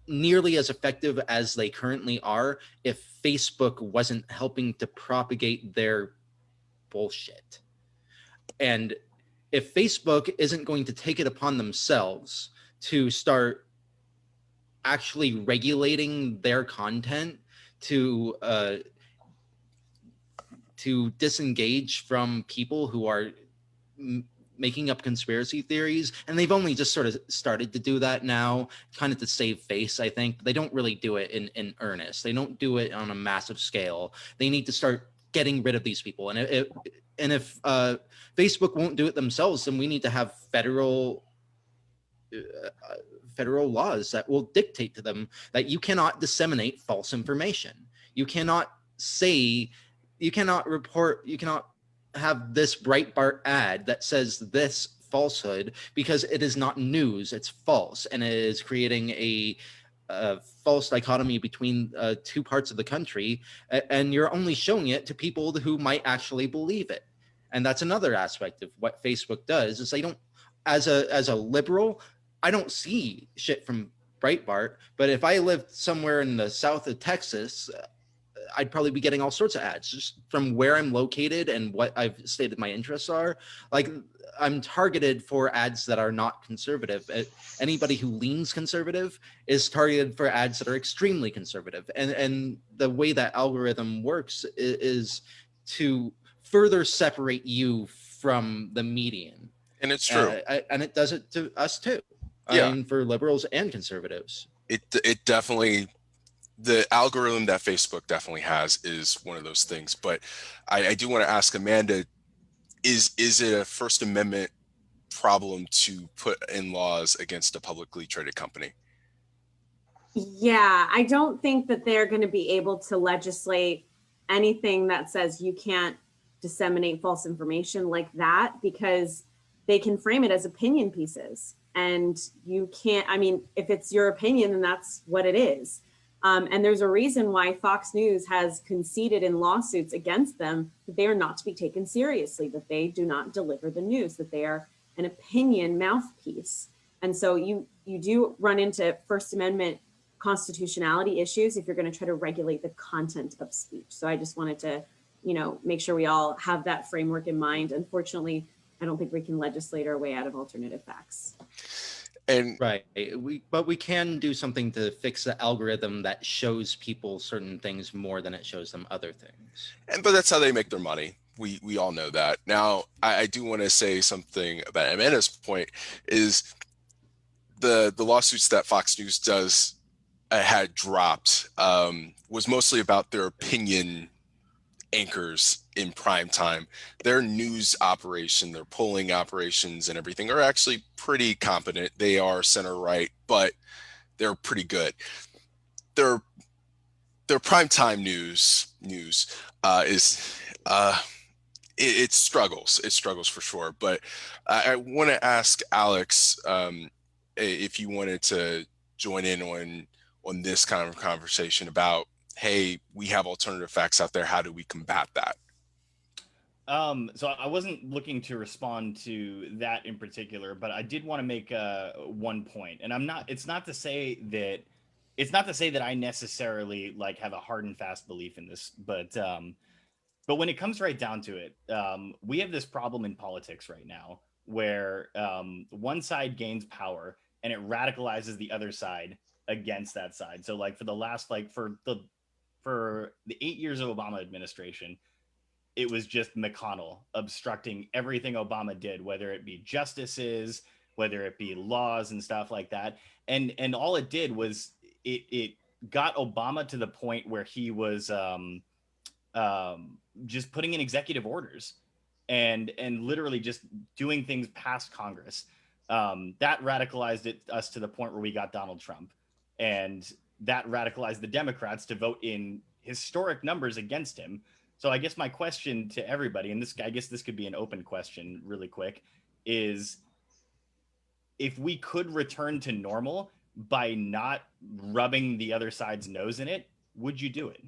nearly as effective as they currently are if Facebook wasn't helping to propagate their bullshit. And if Facebook isn't going to take it upon themselves to start actually regulating their content to disengage from people who are making up conspiracy theories, and they've only just sort of started to do that now, kind of to save face, I think. But they don't really do it in earnest. They don't do it on a massive scale. They need to start getting rid of these people. And if Facebook won't do it themselves, then we need to have federal laws that will dictate to them that you cannot disseminate false information. You cannot report, you cannot have this Breitbart ad that says this falsehood because it is not news, it's false, and it is creating a false dichotomy between two parts of the country, and you're only showing it to people who might actually believe it. And that's another aspect of what Facebook does, is they don't, as a liberal, I don't see shit from Breitbart, but if I lived somewhere in the south of Texas, I'd probably be getting all sorts of ads just from where I'm located and what I've stated my interests are. Like, I'm targeted for ads that are not conservative. Anybody who leans conservative is targeted for ads that are extremely conservative. And the way that algorithm works is to further separate you from the median. And it's true. And it does it to us too. Yeah. I mean, for liberals and conservatives. It definitely, the algorithm that Facebook definitely has is one of those things. But I do want to ask Amanda, is it a First Amendment problem to put in laws against a publicly traded company? Yeah, I don't think that they're going to be able to legislate anything that says you can't disseminate false information like that, because they can frame it as opinion pieces. And you can't, I mean, if it's your opinion, then that's what it is. And there's a reason why Fox News has conceded in lawsuits against them that they are not to be taken seriously, that they do not deliver the news, that they are an opinion mouthpiece. And so you do run into First Amendment constitutionality issues if you're going to try to regulate the content of speech. So I just wanted to, make sure we all have that framework in mind. Unfortunately, I don't think we can legislate our way out of alternative facts. And right, but we can do something to fix the algorithm that shows people certain things more than it shows them other things. But that's how they make their money. We all know that. Now, I do want to say something about Amanda's point, is the lawsuits that Fox News had dropped was mostly about their opinion anchors in prime time. Their news operation, their polling operations and everything are actually pretty competent. They are center right, but they're pretty good. Their primetime news is it struggles. It struggles for sure. But I want to ask Alex if you wanted to join in on this kind of conversation about, hey, we have alternative facts out there. How do we combat that? So I wasn't looking to respond to that in particular, but I did want to make one point. And it's not to say that I necessarily like have a hard and fast belief in this, but But when it comes right down to it, we have this problem in politics right now where one side gains power and it radicalizes the other side against that side. So like for the last like for the 8 years of Obama administration, it was just McConnell obstructing everything Obama did, whether it be justices, whether it be laws and stuff like that. And all it did was it got Obama to the point where he was just putting in executive orders and literally just doing things past Congress. That radicalized us to the point where we got Donald Trump, and that radicalized the Democrats to vote in historic numbers against him. So I guess my question to everybody, and I guess this could be an open question really quick, is if we could return to normal by not rubbing the other side's nose in it, would you do it?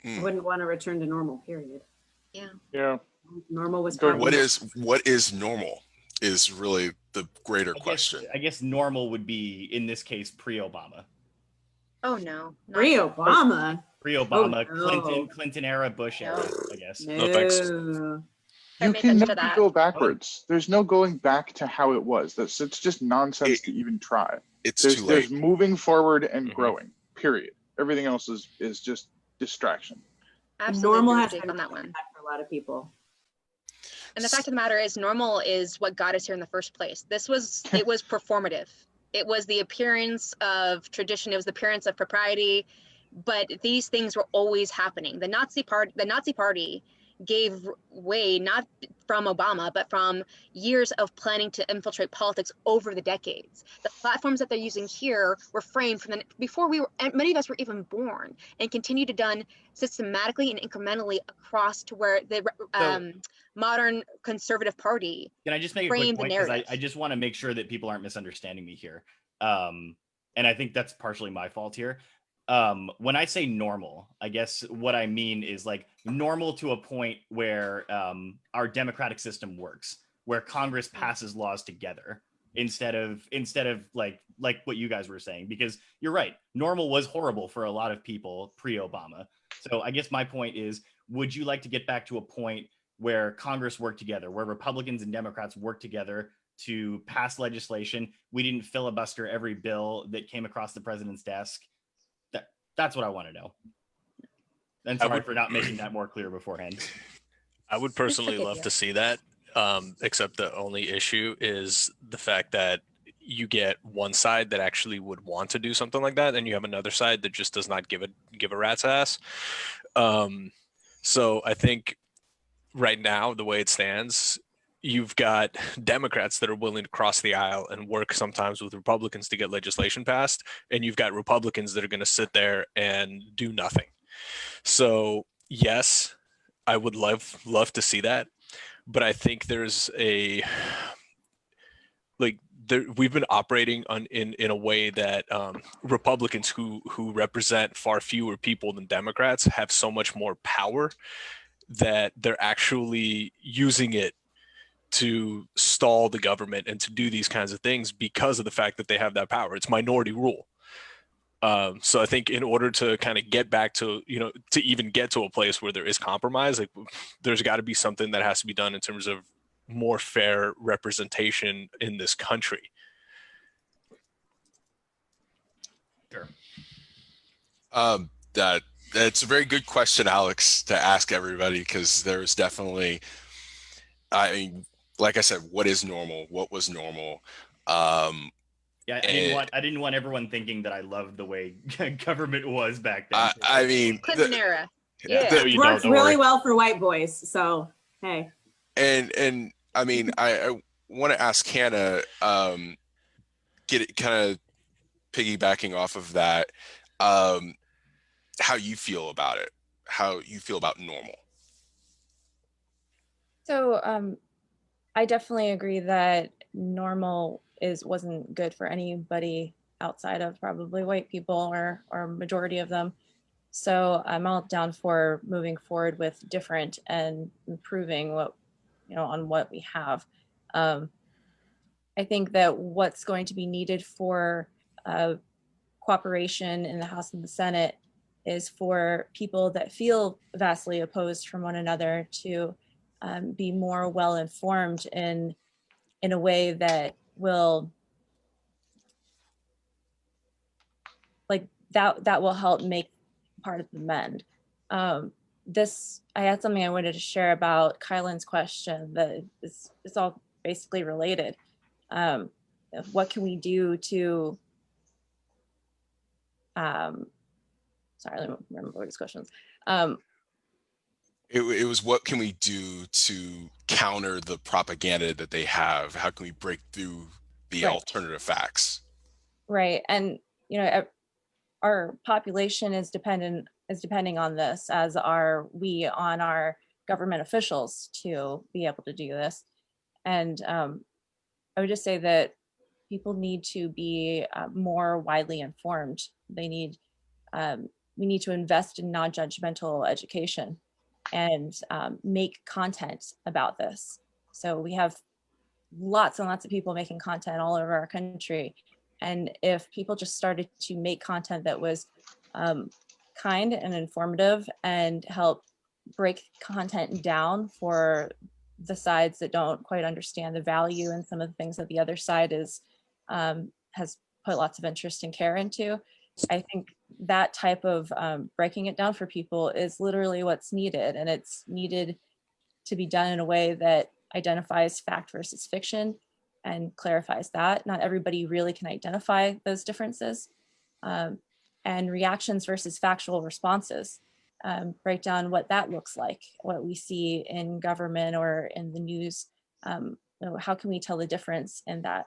I wouldn't want to return to normal, period. Yeah. Normal was Go- probably What is normal is really the greater question. I guess normal would be, in this case, pre-Obama. Oh no. not- pre-Obama. Pre-Obama, Oh, no. Clinton era, Bush era, I guess. No, thanks. No. There You may can be never that. go backwards. There's no going back to how it was. It's just nonsense to even try. It's There's too there's late. moving forward and Mhm. growing. Period. Everything else is just distraction. Absolutely Normal agree has with Jake been on that one. bad for a lot of people. And the fact of the matter is, normal is what got us here in the first place. It was performative. It was the appearance of tradition. It was the appearance of propriety. But these things were always happening. The Nazi Party gave way not from Obama, but from years of planning to infiltrate politics over the decades. The platforms that they're using here were framed from before many of us were even born, and continue to done systematically and incrementally across to where the modern conservative party. Can I just make a Frame quick the point? Because narrative. I just want to make sure that people aren't misunderstanding me here. And I think that's partially my fault here. When I say normal, I guess what I mean is like normal to a point where our democratic system works, where Congress passes laws together instead of like what you guys were saying. Because you're right, normal was horrible for a lot of people pre-Obama. So I guess my point is, would you like to get back to a point where Congress worked together, where Republicans and Democrats worked together to pass legislation? We didn't filibuster every bill that came across the president's desk. That's what I want to know. And sorry for not making that more clear beforehand. I would personally okay, love yeah. to see that, except the only issue is the fact that you get one side that actually would want to do something like that, and you have another side that just does not give a rat's ass. So I think right now, the way it stands, you've got Democrats that are willing to cross the aisle and work sometimes with Republicans to get legislation passed, and you've got Republicans that are going to sit there and do nothing. So yes, I would love to see that, but I think there's we've been operating in a way that Republicans who represent far fewer people than Democrats have so much more power that they're actually using it to stall the government and to do these kinds of things because of the fact that they have that power. It's minority rule. So I think in order to kind of get back to, to even get to a place where there is compromise, like there's got to be something that has to be done in terms of more fair representation in this country. Sure. That's a very good question, Alex, to ask everybody, because there's definitely, I mean, like I said, what is normal? What was normal? Yeah, I didn't want everyone thinking that I loved the way government was back then. I mean, Clinton era. Yeah, No, it you works don't really worry. well for white boys. So hey. and I mean, I want to ask Hannah, get it kind of piggybacking off of that, how you feel about it, how you feel about normal. So I definitely agree that normal wasn't good for anybody outside of probably white people or majority of them. So I'm all down for moving forward with different and improving on what we have. I think that what's going to be needed for cooperation in the House and the Senate is for people that feel vastly opposed from one another to be more well informed in a way that will that will help make part of the mend. I had something I wanted to share about Kylan's question that it's all basically related. What can we do to sorry, I don't remember what his question was. It was, what can we do to counter the propaganda that they have? How can we break through the Right. alternative facts? Right. And our population is depending on this, as are we on our government officials to be able to do this. And I would just say that people need to be more widely informed. We need to invest in non-judgmental education and make content about this. So we have lots and lots of people making content all over our country. And if people just started to make content that was kind and informative and help break content down for the sides that don't quite understand the value and some of the things that the other side has put lots of interest and care into, I think that type of breaking it down for people is literally what's needed. And it's needed to be done in a way that identifies fact versus fiction and clarifies that. Not everybody really can identify those differences. And reactions versus factual responses. Break down what that looks like, what we see in government or in the news. How can we tell the difference in that?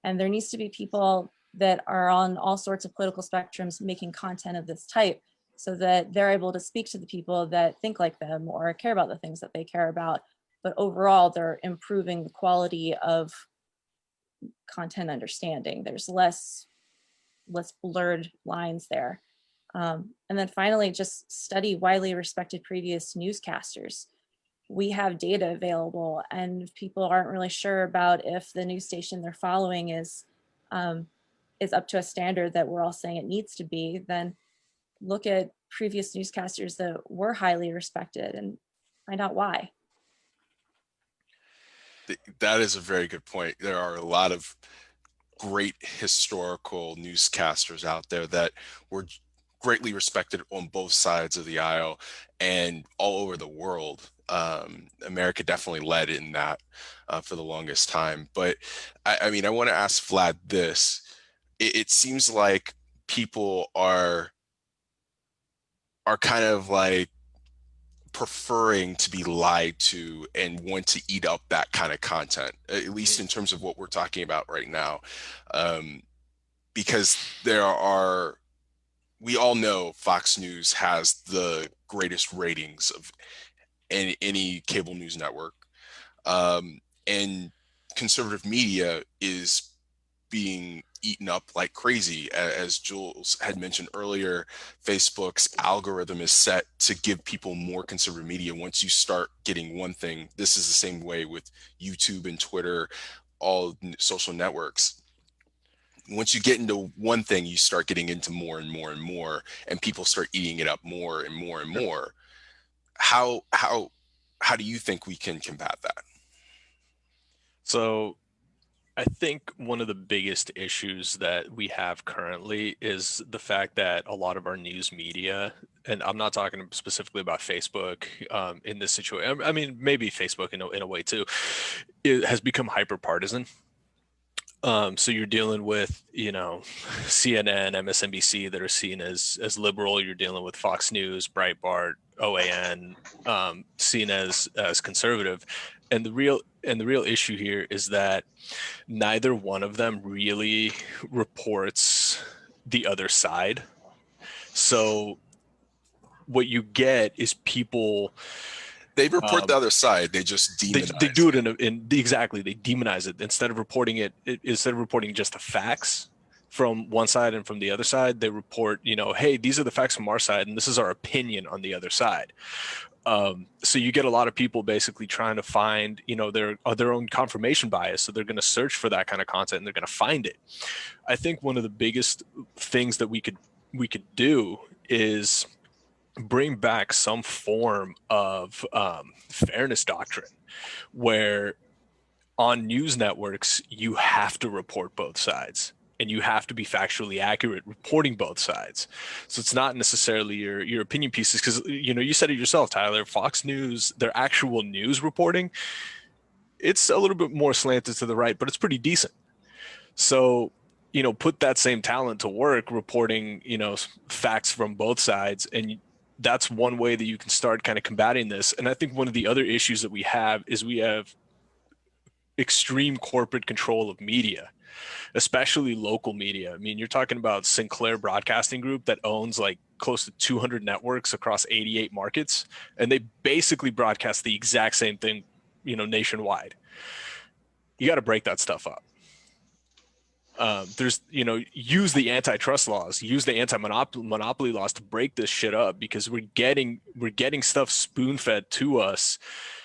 And there needs to be people that are on all sorts of political spectrums making content of this type, so that they're able to speak to the people that think like them or care about the things that they care about. But overall, they're improving the quality of content understanding. There's less blurred lines there. And then finally, just study widely respected previous newscasters. We have data available, and if people aren't really sure about if the news station they're following is up to a standard that we're all saying it needs to be, then look at previous newscasters that were highly respected and find out why. That is a very good point. There are a lot of great historical newscasters out there that were greatly respected on both sides of the aisle and all over the world. America definitely led in that for the longest time. But I mean, I want to ask Vlad this. It seems like people are kind of like preferring to be lied to and want to eat up that kind of content, at least in terms of what we're talking about right now. Because we all know Fox News has the greatest ratings of any cable news network. And conservative media is being eaten up like crazy. As Jules had mentioned earlier, Facebook's algorithm is set to give people more conservative media. Once you start getting one thing, this is the same way with YouTube and Twitter, all social networks. Once you get into one thing, you start getting into more and more and more, and people start eating it up more and more and more. How do you think we can combat that? So I think one of the biggest issues that we have currently is the fact that a lot of our news media, and I'm not talking specifically about Facebook in this situation, I mean, maybe Facebook in a way too, it has become hyper partisan. So you're dealing with, CNN, MSNBC that are seen as liberal. You're dealing with Fox News, Breitbart, OAN, seen as conservative. And the real issue here is that neither one of them really reports the other side. So what you get is people. They report the other side. They just demonize. They do it exactly. They demonize it instead of reporting instead of reporting just the facts from one side and from the other side. They report, hey, these are the facts from our side, and this is our opinion on the other side. So you get a lot of people basically trying to find, their own confirmation bias. So they're going to search for that kind of content, and they're going to find it. I think one of the biggest things that we could do is bring back some form of fairness doctrine, where on news networks you have to report both sides and you have to be factually accurate reporting both sides. So it's not necessarily your opinion pieces, because you said it yourself, Tyler. Fox News, their actual news reporting, it's a little bit more slanted to the right, but it's pretty decent. So put that same talent to work reporting facts from both sides, and that's one way that you can start kind of combating this. And I think one of the other issues that we have is we have extreme corporate control of media, especially local media. I mean, you're talking about Sinclair Broadcasting Group that owns like close to 200 networks across 88 markets, and they basically broadcast the exact same thing, nationwide. You got to break that stuff up. Use the antitrust laws, use the anti-monopoly laws to break this shit up, because we're getting stuff spoon-fed to us.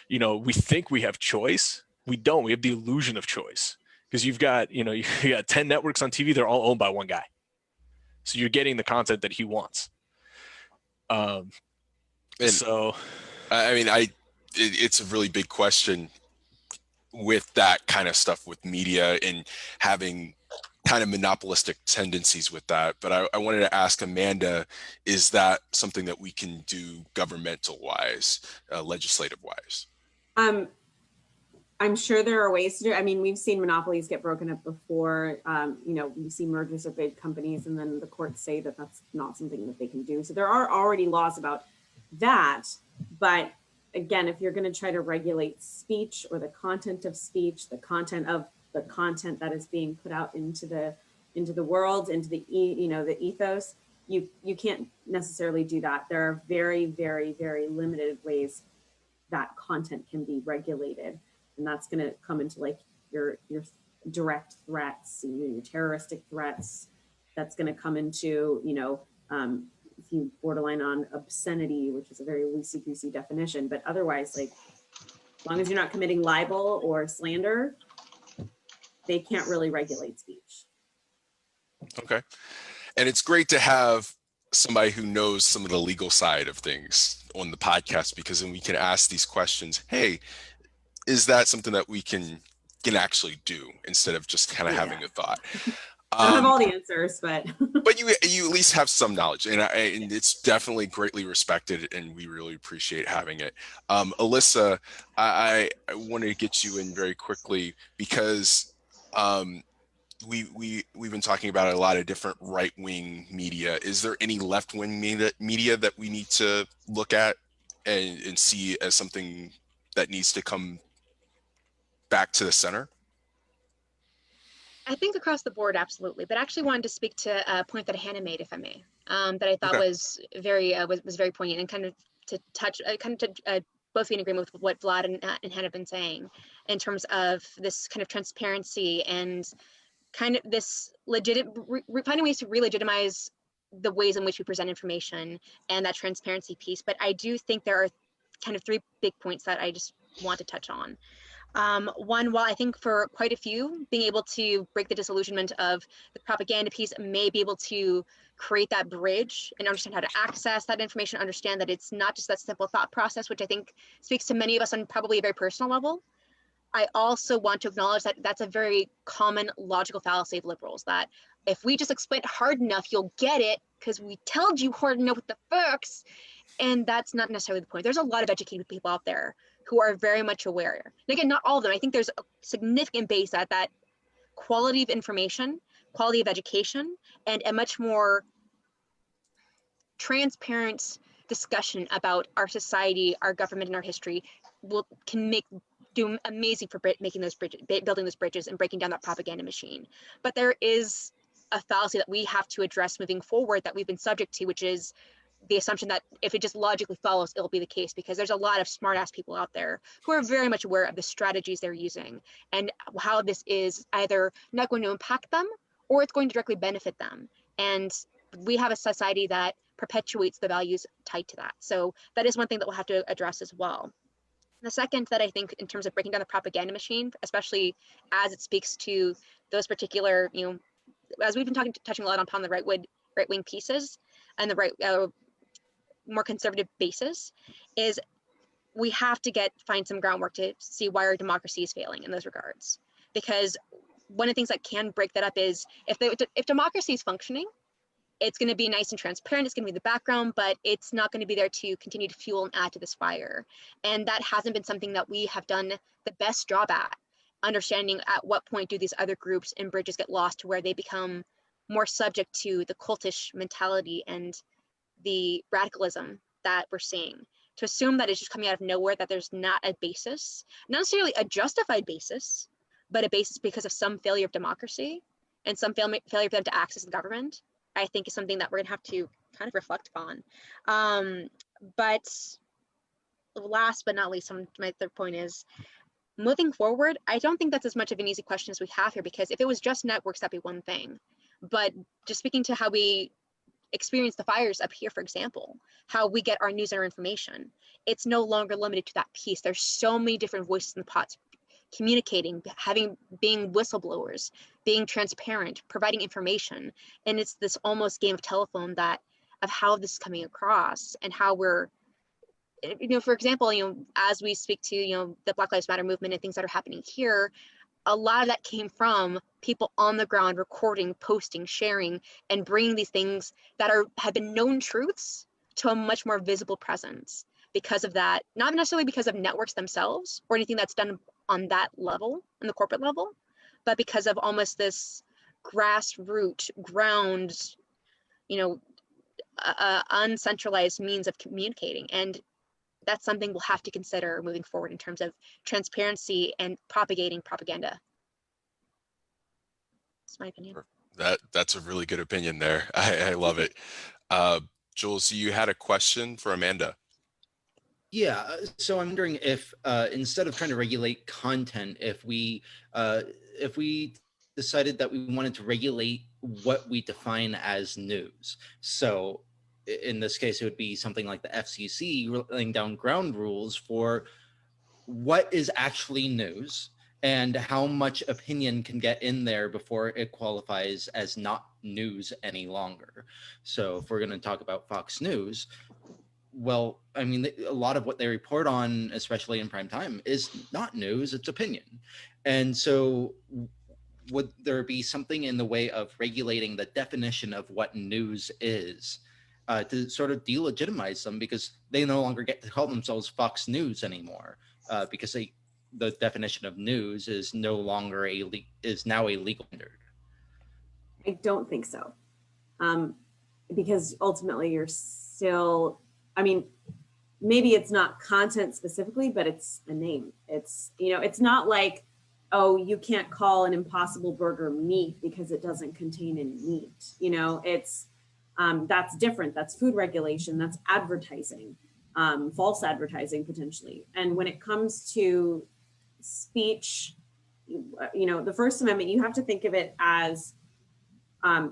We think we have choice. We don't. We have the illusion of choice, because you got 10 networks on TV. They're all owned by one guy. So you're getting the content that he wants. It's a really big question with that kind of stuff with media and having kind of monopolistic tendencies with that. But I wanted to ask Amanda, is that something that we can do governmental wise, legislative wise? I'm sure there are ways to do it. I mean, we've seen monopolies get broken up before. We've seen mergers of big companies, and then the courts say that that's not something that they can do. So there are already laws about that. But again, if you're going to try to regulate speech or the content of speech, the content that is being put out into the world, into the the ethos, you can't necessarily do that. There are very, very, very limited ways that content can be regulated, and that's going to come into like your direct threats, your terroristic threats. That's going to come into if you borderline on obscenity, which is a very loosey-goosey definition, but otherwise, like, as long as you're not committing libel or slander, they can't really regulate speech. Okay. And it's great to have somebody who knows some of the legal side of things on the podcast, because then we can ask these questions. Hey, is that something that we can actually do, instead of just kind of having a thought? I don't have all the answers, but but you at least have some knowledge, and it's definitely greatly respected, and we really appreciate having it. Alyssa, I wanted to get you in very quickly, because we've been talking about a lot of different right-wing media. Is there any left-wing media that we need to look at and see as something that needs to come back to the center? I think across the board, absolutely. But I actually wanted to speak to a point that Hannah made, if I may, that I thought was very poignant, and kind of to touch, both be in agreement with what Vlad and Hannah have been saying in terms of this kind of transparency and kind of this finding ways to re-legitimize the ways in which we present information and that transparency piece. But I do think there are kind of three big points that I just want to touch on. One, while I think for quite a few, being able to break the disillusionment of the propaganda piece may be able to create that bridge and understand how to access that information, understand that it's not just that simple thought process, which I think speaks to many of us on probably a very personal level. I also want to acknowledge that that's a very common logical fallacy of liberals, that if we just explain it hard enough, you'll get it because we told you hard enough with the facts. And that's not necessarily the point. There's a lot of educated people out there who are very much aware. And again, not all of them. I think there's a significant base at that quality of information, quality of education, and a much more transparent discussion about our society, our government, and our history can do amazing for making those bridges, building those bridges and breaking down that propaganda machine. But there is a fallacy that we have to address moving forward that we've been subject to, which is the assumption that if it just logically follows, it'll be the case, because there's a lot of smart ass people out there who are very much aware of the strategies they're using and how this is either not going to impact them or it's going to directly benefit them. And we have a society that perpetuates the values tied to that. So that is one thing that we'll have to address as well. The second that I think in terms of breaking down the propaganda machine, especially as it speaks to those particular, as we've been touching a lot upon the right wing pieces, and the right, more conservative basis, is we have to find some groundwork to see why our democracy is failing in those regards. Because one of the things that can break that up is if democracy is functioning, it's going to be nice and transparent. It's going to be the background, but it's not going to be there to continue to fuel and add to this fire. And that hasn't been something that we have done the best job at, understanding at what point do these other groups and bridges get lost to where they become more subject to the cultish mentality and the radicalism that we're seeing. To assume that it's just coming out of nowhere, that there's not a basis, not necessarily a justified basis, but a basis because of some failure of democracy and some failure for them to access the government, I think is something that we're gonna have to kind of reflect upon. But last but not least, my third point is, moving forward, I don't think that's as much of an easy question as we have here, because if it was just networks, that'd be one thing. But just speaking to how we experience the fires up here, for example, how we get our news and our information, it's no longer limited to that piece. There's so many different voices in the pots communicating, being whistleblowers, being transparent, providing information. And it's this almost game of telephone of how this is coming across and how we're, for example, as we speak to, the Black Lives Matter movement and things that are happening here, a lot of that came from people on the ground recording, posting, sharing, and bringing these things that have been known truths to a much more visible presence because of that, not necessarily because of networks themselves or anything that's done on that level, on the corporate level, but because of almost this grassroots, ground, uncentralized means of communicating. And that's something we'll have to consider moving forward in terms of transparency and propagating propaganda. That's my opinion. That's a really good opinion there. I love it. Jules, you had a question for Amanda. Yeah, so I'm wondering if instead of trying to regulate content, if we decided that we wanted to regulate what we define as news. So in this case, it would be something like the FCC laying down ground rules for what is actually news and how much opinion can get in there before it qualifies as not news any longer. So if we're going to talk about Fox News, well, I mean, a lot of what they report on, especially in prime time, is not news, it's opinion. And so would there be something in the way of regulating the definition of what news is to sort of delegitimize them, because they no longer get to call themselves Fox News anymore, because the definition of news is no longer is now a legal standard? I don't think so. Because ultimately you're still, I mean, maybe it's not content specifically, but it's a name. It's, it's not like, oh, you can't call an Impossible Burger meat because it doesn't contain any meat. It's, that's different. That's food regulation. That's advertising, false advertising potentially. And when it comes to speech, the First Amendment, you have to think of it as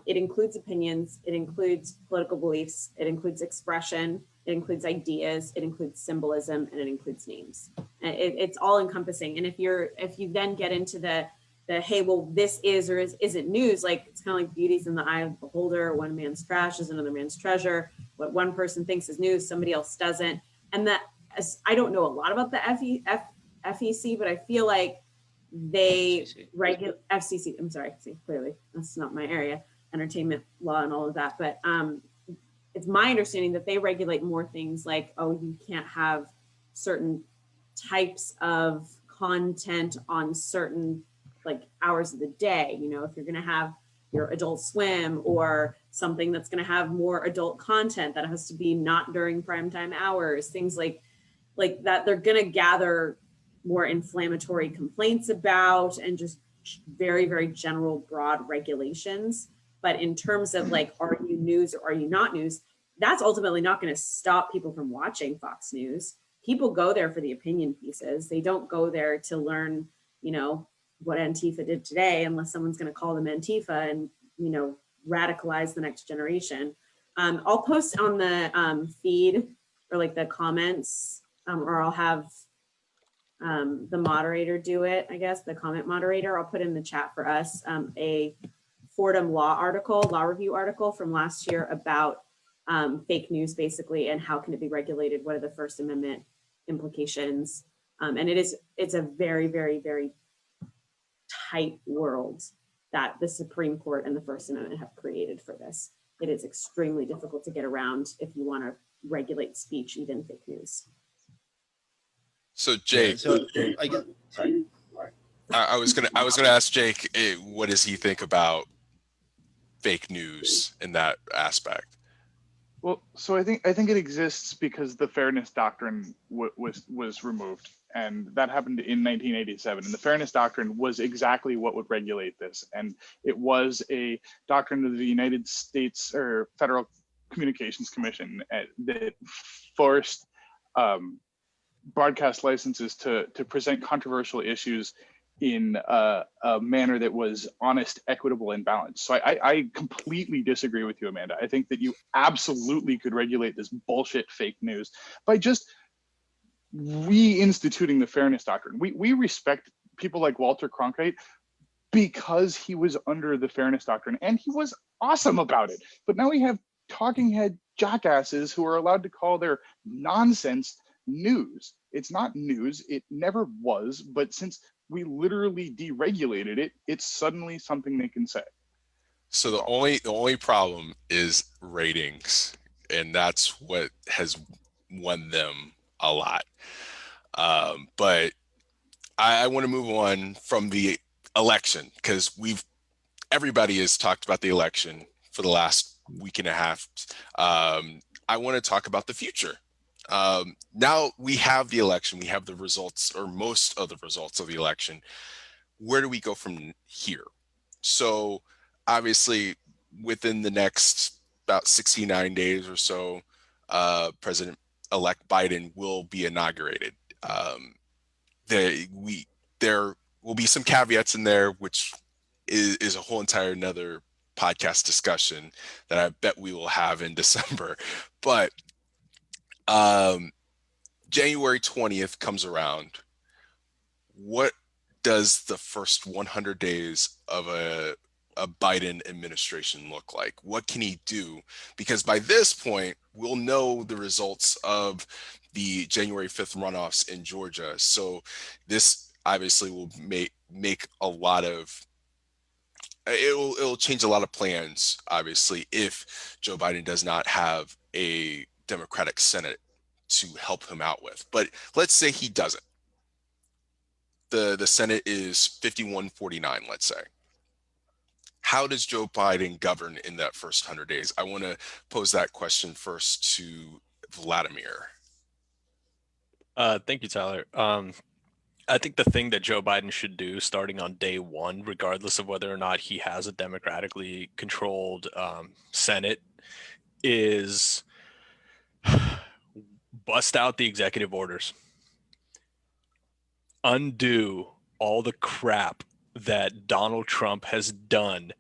it includes opinions, it includes political beliefs, it includes expression, it includes ideas, it includes symbolism, and it includes names. It's all encompassing. And if you then get into the hey, well, this is or isn't news, like it's kind of like beauty's in the eye of the beholder. One man's trash is another man's treasure. What one person thinks is news, somebody else doesn't. And that, I don't know a lot about the FEC, but I feel like they regulate FCC. I'm sorry, see, clearly that's not my area, entertainment law and all of that. But it's my understanding that they regulate more things like, oh, you can't have certain types of content on certain like hours of the day. If you're going to have your Adult Swim or something that's going to have more adult content, that has to be not during primetime hours, things like that, they're going to gather more inflammatory complaints about, and just very, very general broad regulations. But in terms of like, are you news or are you not news? That's ultimately not going to stop people from watching Fox News. People go there for the opinion pieces. They don't go there to learn, what Antifa did today, unless someone's going to call them Antifa and, radicalize the next generation. I'll post on the feed or like the comments, or I'll have the moderator do it, I guess, the comment moderator. I'll put in the chat for us a Fordham law review article from last year about fake news basically, and how can it be regulated? What are the First Amendment implications? And it's a very, very, very tight world that the Supreme Court and the First Amendment have created for this. It is extremely difficult to get around if you want to regulate speech, even fake news. So Jake, I guess, sorry. I was gonna ask Jake, what does he think about fake news in that aspect? Well, so I think it exists because the fairness doctrine was removed, and that happened in 1987. And the fairness doctrine was exactly what would regulate this, and it was a doctrine of the United States or Federal Communications Commission that forced broadcast licenses to present controversial issues in a manner that was honest, equitable, and balanced. So I completely disagree with you, Amanda. I think that you absolutely could regulate this bullshit fake news by just reinstituting the fairness doctrine. We respect people like Walter Cronkite because he was under the fairness doctrine, and he was awesome about it. But now we have talking head jackasses who are allowed to call their nonsense news. It's not news. It never was. But since we literally deregulated it, it's suddenly something they can say. So the only problem is ratings, and that's what has won them a lot. But I want to move on from the election, because everybody has talked about the election for the last week and a half. I want to talk about the future. Now we have the election, we have the results, or most of the results of the election. Where do we go from here? So obviously within the next about 69 days or so, President-elect Biden will be inaugurated. There will be some caveats in there, which is a whole entire another podcast discussion that I bet we will have in December. But January 20th comes around. What does the first 100 days of a Biden administration look like? What can he do? Because by this point, we'll know the results of the January 5th runoffs in Georgia. So this obviously will make a lot of, it'll change a lot of plans, obviously, if Joe Biden does not have a Democratic Senate to help him out with. But let's say he doesn't. The Senate is 51-49, let's say. How does Joe Biden govern in that first 100 days? I want to pose that question first to Vladimir. Thank you, Tyler. I think the thing that Joe Biden should do starting on day one, regardless of whether or not he has a democratically controlled Senate, is bust out the executive orders. Undo all the crap that Donald Trump has done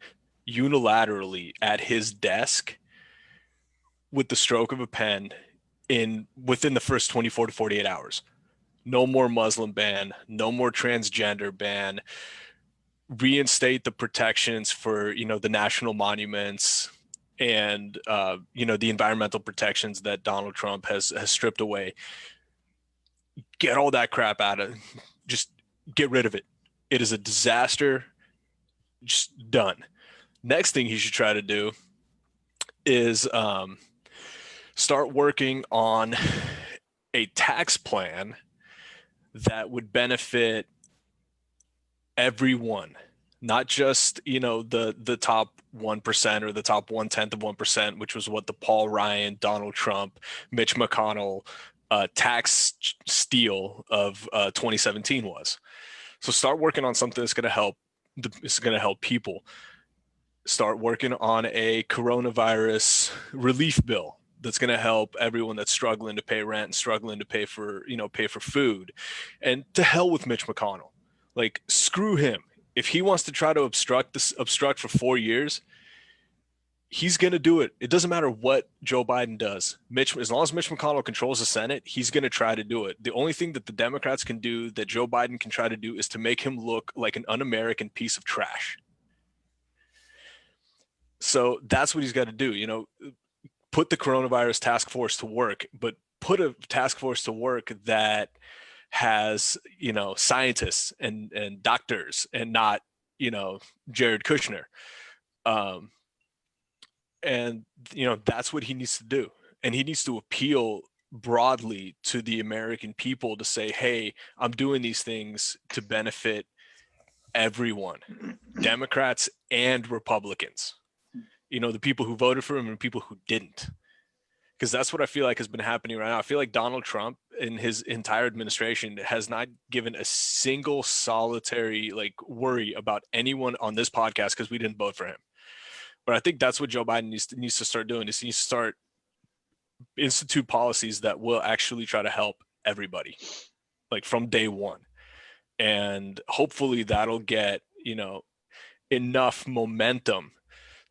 unilaterally at his desk with the stroke of a pen within the first 24 to 48 hours. No more Muslim ban, no more transgender ban, reinstate the protections for, the national monuments and, the environmental protections that Donald Trump has stripped away. Get all that crap out of, just get rid of it. It is a disaster. Just done. Next thing he should try to do is start working on a tax plan that would benefit everyone, not just, the top 1% or the top 1/10 of 1%, which was what the Paul Ryan, Donald Trump, Mitch McConnell tax steal of 2017 was. So start working on something that's going to help. It's going to help people. Start working on a coronavirus relief bill that's going to help everyone that's struggling to pay rent and struggling to pay for food. And to hell with Mitch McConnell. Like, screw him. If he wants to try to obstruct for 4 years, he's going to do it. It doesn't matter what Joe Biden does. As long as Mitch McConnell controls the Senate, he's going to try to do it. The only thing that the Democrats can do, that Joe Biden can try to do, is to make him look like an un-American piece of trash. So that's what he's got to do. put the coronavirus task force to work, but put a task force to work that has, scientists and doctors, and not, Jared Kushner. And, that's what he needs to do. And he needs to appeal broadly to the American people to say, hey, I'm doing these things to benefit everyone, Democrats and Republicans, the people who voted for him and people who didn't. Because that's what I feel like has been happening right now. I feel like Donald Trump and his entire administration has not given a single solitary worry about anyone on this podcast because we didn't vote for him. But I think that's what Joe Biden needs to start doing. Is he needs to start institute policies that will actually try to help everybody, from day one. And hopefully that'll get, enough momentum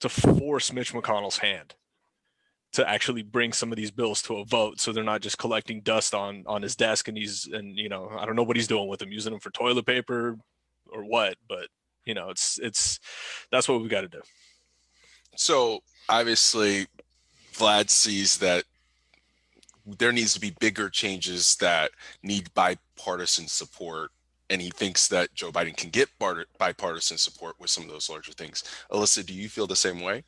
to force Mitch McConnell's hand to actually bring some of these bills to a vote, so they're not just collecting dust on his desk, and I don't know what he's doing with them, using them for toilet paper or what, but it's that's what we got to do. So obviously Vlad sees that there needs to be bigger changes that need bipartisan support, and he thinks that Joe Biden can get bipartisan support with some of those larger things. Alyssa, do you feel the same way?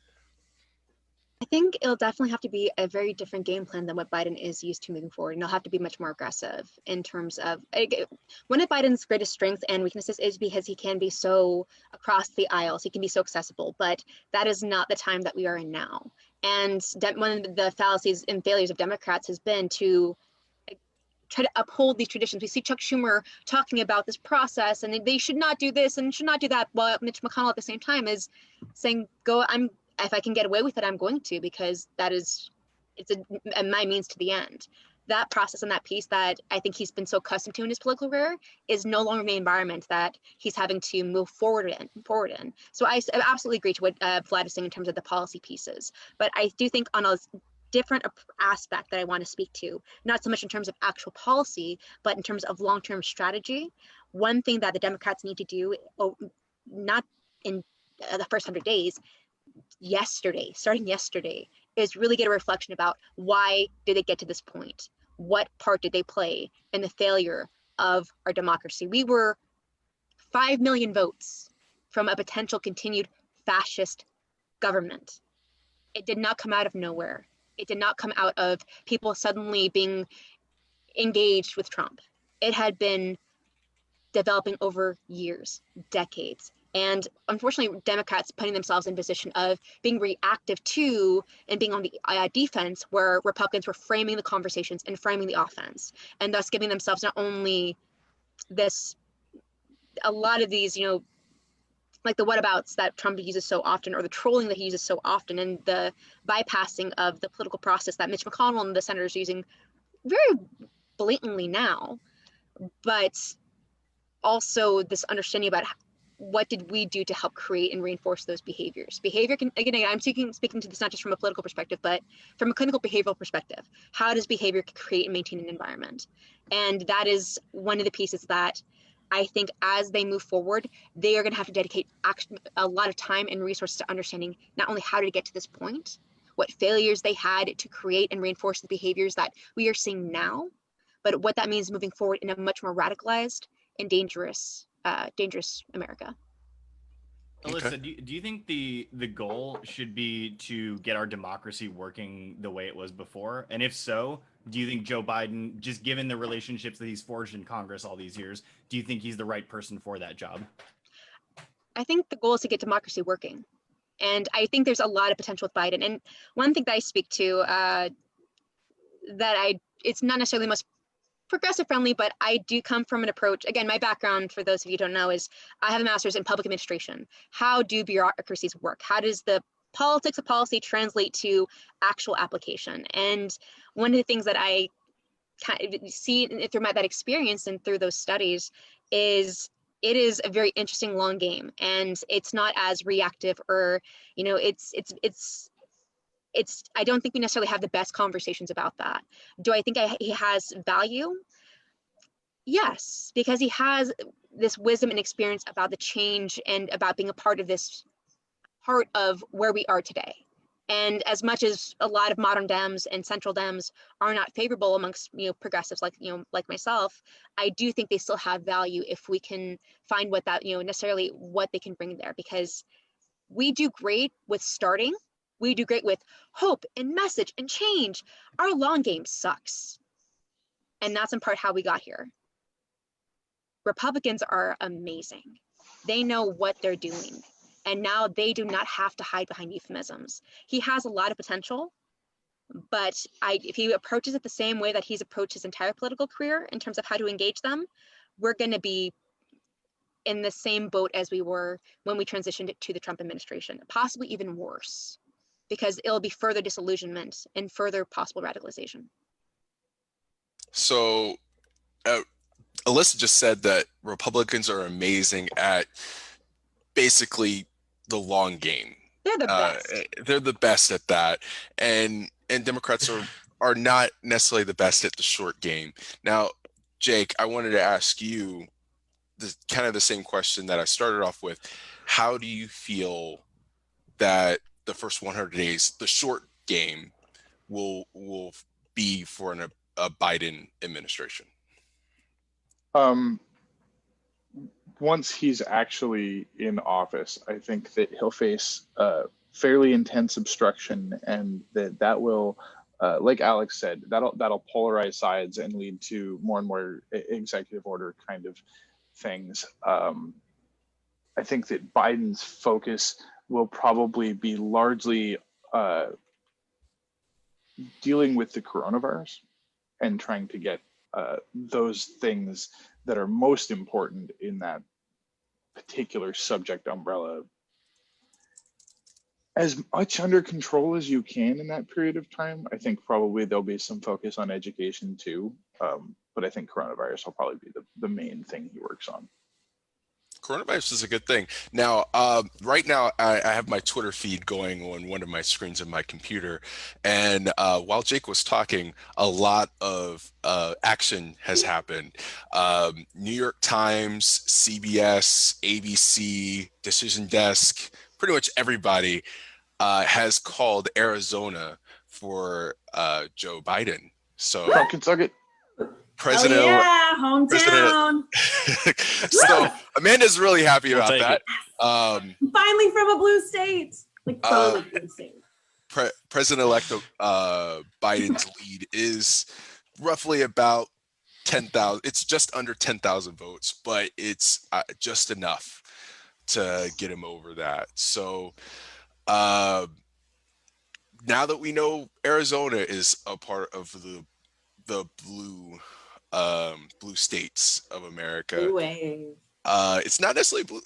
I think it'll definitely have to be a very different game plan than what Biden is used to moving forward. And it'll have to be much more aggressive in terms of one of Biden's greatest strengths and weaknesses is because he can be so across the aisles. He can be so accessible, but that is not the time that we are in now. And one of the fallacies and failures of Democrats has been to try to uphold these traditions. We see Chuck Schumer talking about this process and they should not do this and should not do that, while Mitch McConnell at the same time is saying, if I can get away with it, I'm going to, because it's my means to the end. That process and that piece that I think he's been so accustomed to in his political career is no longer the environment that he's having to move forward in. So I absolutely agree to what Vlad is saying in terms of the policy pieces. But I do think on a different aspect that I want to speak to, not so much in terms of actual policy, but in terms of long-term strategy. One thing that the Democrats need to do, not in the first 100 days, starting yesterday, is really get a reflection about why did they get to this point? What part did they play in the failure of our democracy? We were 5 million votes from a potential continued fascist government. It did not come out of nowhere. It did not come out of people suddenly being engaged with Trump. It had been developing over years, decades. And unfortunately, Democrats putting themselves in position of being reactive to and being on the defense, where Republicans were framing the conversations and framing the offense, and thus giving themselves not only a lot of these, like the whatabouts that Trump uses so often, or the trolling that he uses so often, and the bypassing of the political process that Mitch McConnell and the senators are using very blatantly now, but also this understanding about what did we do to help create and reinforce those behaviors? Behavior can, again, I'm speaking to this not just from a political perspective, but from a clinical behavioral perspective. How does behavior create and maintain an environment? And that is one of the pieces that I think as they move forward, they are going to have to dedicate a lot of time and resources to understanding not only how to get to this point, what failures they had to create and reinforce the behaviors that we are seeing now, but what that means moving forward in a much more radicalized and dangerous America. Alyssa, do you think the goal should be to get our democracy working the way it was before? And if so, do you think Joe Biden, just given the relationships that he's forged in Congress all these years, do you think he's the right person for that job? I think the goal is to get democracy working. And I think there's a lot of potential with Biden. And one thing that I speak to it's not necessarily the most progressive friendly, but I do come from an approach. Again, my background, for those of you who don't know, is I have a master's in public administration. How do bureaucracies work? How does the politics of policy translate to actual application? And one of the things that I see through that experience and through those studies is it is a very interesting long game, and it's not as reactive, or I don't think we necessarily have the best conversations about that. Do I think he has value? Yes, because he has this wisdom and experience about the change and about being a part of where we are today. And as much as a lot of modern Dems and central Dems are not favorable amongst, progressives like myself, I do think they still have value if we can find what that, necessarily what they can bring there, because we do great with starting. We do great with hope and message and change. Our long game sucks. And that's in part how we got here. Republicans are amazing. They know what they're doing. And now they do not have to hide behind euphemisms. He has a lot of potential, but if he approaches it the same way that he's approached his entire political career in terms of how to engage them, we're going to be in the same boat as we were when we transitioned to the Trump administration, possibly even worse, because it'll be further disillusionment and further possible radicalization. So Alyssa just said that Republicans are amazing at basically the long game. They're the best. They're the best at that, and Democrats are not necessarily the best at the short game. Now, Jake, I wanted to ask you kind of the same question that I started off with. How do you feel that the first 100 days, the short game, will be for a Biden administration? Once he's actually in office, I think that he'll face fairly intense obstruction, and that will, like Alex said, that'll polarize sides and lead to more and more executive order kind of things. I think that Biden's focus will probably be largely dealing with the coronavirus and trying to get those things that are most important in that particular subject umbrella as much under control as you can in that period of time. I think probably there'll be some focus on education too, but I think coronavirus will probably be the main thing he works on. Coronavirus is a good thing. Now, right now, I have my Twitter feed going on one of my screens in my computer. And while Jake was talking, a lot of action has happened. New York Times, CBS, ABC, Decision Desk, pretty much everybody has called Arizona for Joe Biden. So Pumpkin suck President, hometown. So Amanda's really happy We'll about take that. Finally from a blue state, like from a blue state. President-elect Biden's lead is roughly about 10,000. It's just under 10,000 votes, but it's just enough to get him over that. So now that we know Arizona is a part of the blue states of America. Blue wave. It's not necessarily blue.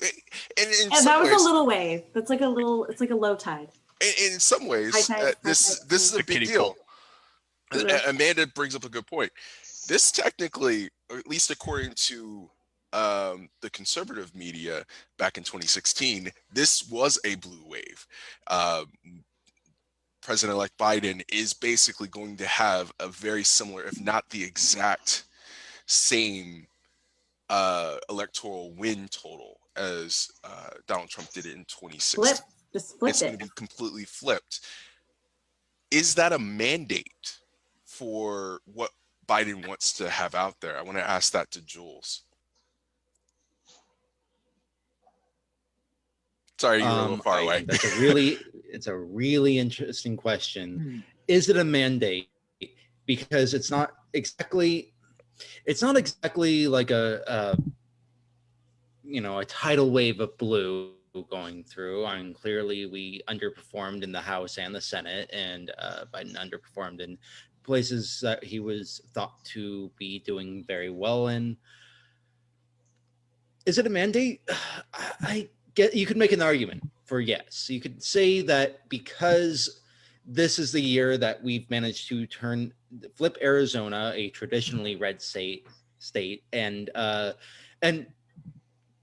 And that was a little wave. That's like it's like a low tide. In some ways, this is a big deal. Amanda brings up a good point. This technically, or at least according to the conservative media back in 2016, this was a blue wave. President-elect Biden is basically going to have a very similar, if not the exact same electoral win total as Donald Trump did it in 2016. Just flip it's going to be completely flipped. Is that a mandate for what Biden wants to have out there? I want to ask that to Jules. Sorry, you were a little far away. That's it's a really interesting question. Is it a mandate? Because it's not exactly like a tidal wave of blue going through. I mean, clearly we underperformed in the House and the Senate, and Biden underperformed in places that he was thought to be doing very well in. Is it a mandate? I get you could make an argument for yes. You could say that because this is the year that we've managed to flip Arizona, a traditionally red state, and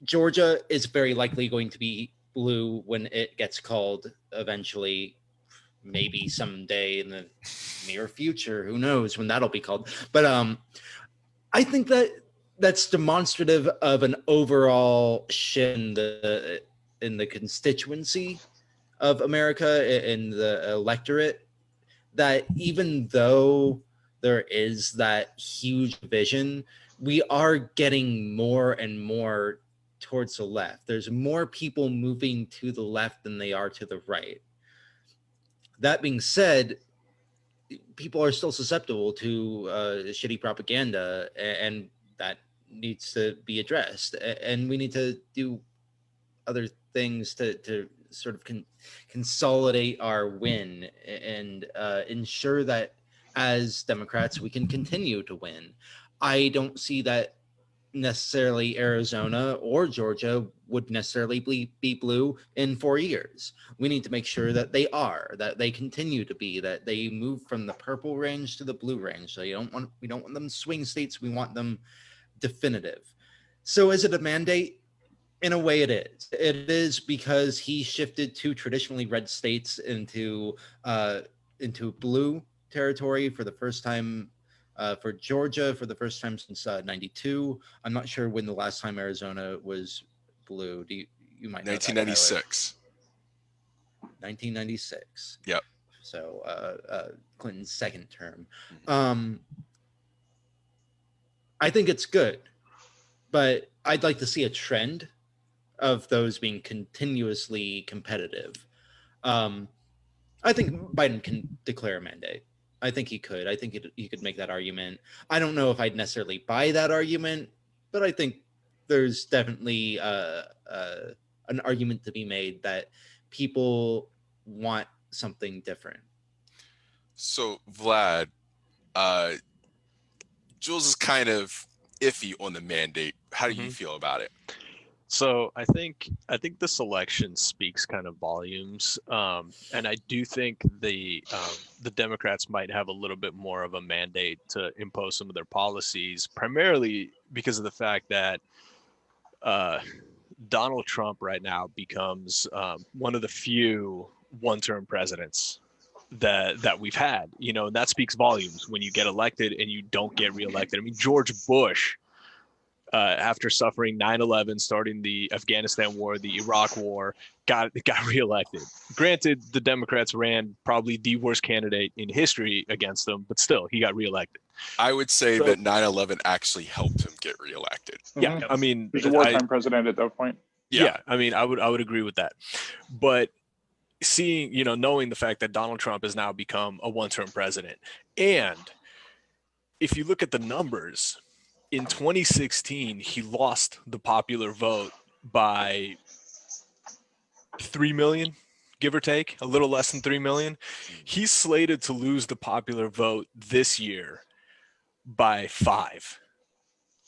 Georgia is very likely going to be blue when it gets called eventually, maybe someday in the near future. Who knows when that'll be called? But I think that's demonstrative of an overall shift in the constituency of America in the electorate, that even though there is that huge division, we are getting more and more towards the left. There's more people moving to the left than they are to the right. That being said, people are still susceptible to shitty propaganda, and that needs to be addressed. And we need to do other things to sort of consolidate our win and ensure that as Democrats we can continue to win. I don't see that necessarily Arizona or Georgia would necessarily be blue in 4 years. We need to make sure that they continue to be, that they move from the purple range to the blue range. So we don't want them swing states. We want them definitive. So is it a mandate? In a way, it is. It is because he shifted two traditionally red states into blue territory for the first time. For Georgia, for the first time since '92. I'm not sure when the last time Arizona was blue. You might know that, 1996. 1996. Yep. So Clinton's second term. Mm-hmm. I think it's good, but I'd like to see a trend of those being continuously competitive. I think Biden can declare a mandate. I think he could. I think he could make that argument. I don't know if I'd necessarily buy that argument, but I think there's definitely an argument to be made that people want something different. So, Vlad, Jules is kind of iffy on the mandate. How do you feel about it? So I think this election speaks kind of volumes, and I do think the Democrats might have a little bit more of a mandate to impose some of their policies, primarily because of the fact that Donald Trump right now becomes one of the few one-term presidents that we've had. You know, that speaks volumes when you get elected and you don't get reelected. I mean, George Bush, after suffering 9/11, starting the Afghanistan war, the Iraq war, got reelected. Granted, the Democrats ran probably the worst candidate in history against them, but still, he got reelected. I would say that 9/11 actually helped him get reelected. Yeah, I mean, he's a wartime president at that point. Yeah, I mean, I would agree with that. But seeing, knowing the fact that Donald Trump has now become a one-term president, and if you look at the numbers, in 2016, he lost the popular vote by 3 million, give or take, a little less than 3 million. He's slated to lose the popular vote this year by 5.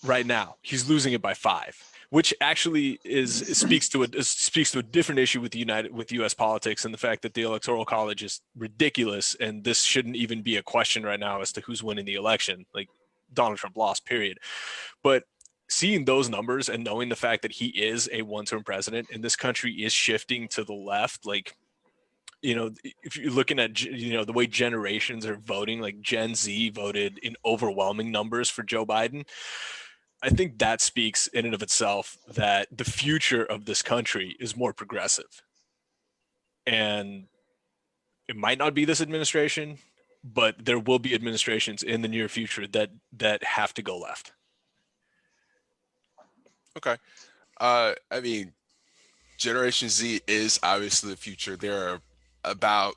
Right now, he's losing it by 5, which actually speaks to a different issue with U.S. politics, and the fact that the Electoral College is ridiculous, and this shouldn't even be a question right now as to who's winning the election. Like, Donald Trump lost, period. But seeing those numbers and knowing the fact that he is a one-term president and this country is shifting to the left, like, if you're looking at, the way generations are voting, like Gen Z voted in overwhelming numbers for Joe Biden. I think that speaks in and of itself that the future of this country is more progressive. And it might not be this administration, but there will be administrations in the near future that have to go left. Okay. I mean, Generation Z is obviously the future. There are about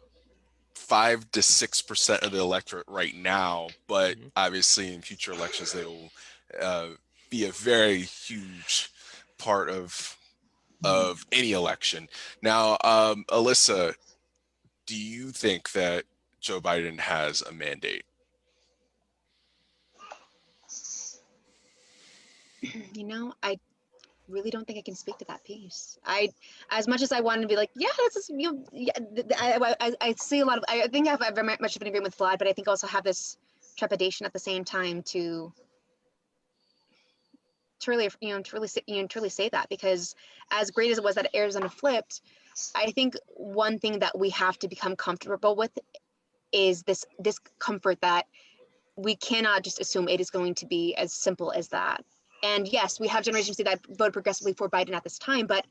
5 to 6% of the electorate right now, but obviously in future elections they will be a very huge part of any election. Now, Alyssa, do you think that Joe Biden has a mandate? I really don't think I can speak to that piece. As much as I wanted to be like, yeah, this is, I see a lot of, I think I have very much of an agreement with Vlad, but I think I also have this trepidation at the same time to really say that, because as great as it was that Arizona flipped, I think one thing that we have to become comfortable with is this discomfort that we cannot just assume it is going to be as simple as that. And yes, we have Generation Z that voted progressively for Biden at this time, but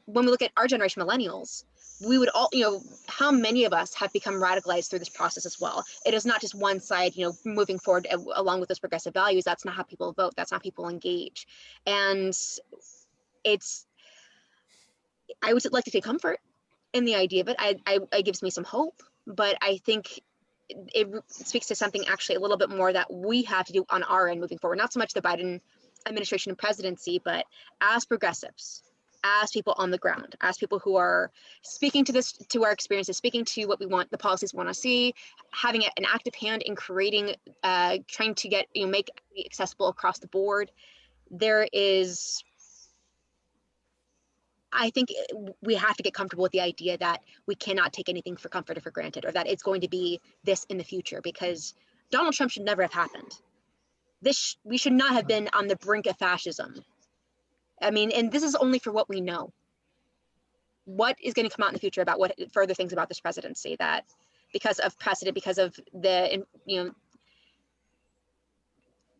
when we look at our generation, millennials, we would all, how many of us have become radicalized through this process as well? It is not just one side, moving forward along with those progressive values. That's not how people vote. That's not how people engage. And I would like to take comfort in the idea of it. It gives me some hope, but I think it speaks to something actually a little bit more that we have to do on our end moving forward. Not so much the Biden administration and presidency, but as progressives, as people on the ground, as people who are speaking to our experiences, speaking to what we want, the policies we want to see, having an active hand in creating, trying to get, make it accessible across the board. I think we have to get comfortable with the idea that we cannot take anything for comfort or for granted, or that it's going to be this in the future, because Donald Trump should never have happened. We should not have been on the brink of fascism. I mean, and this is only for what we know. What is going to come out in the future about what further things about this presidency, that because of precedent, because of the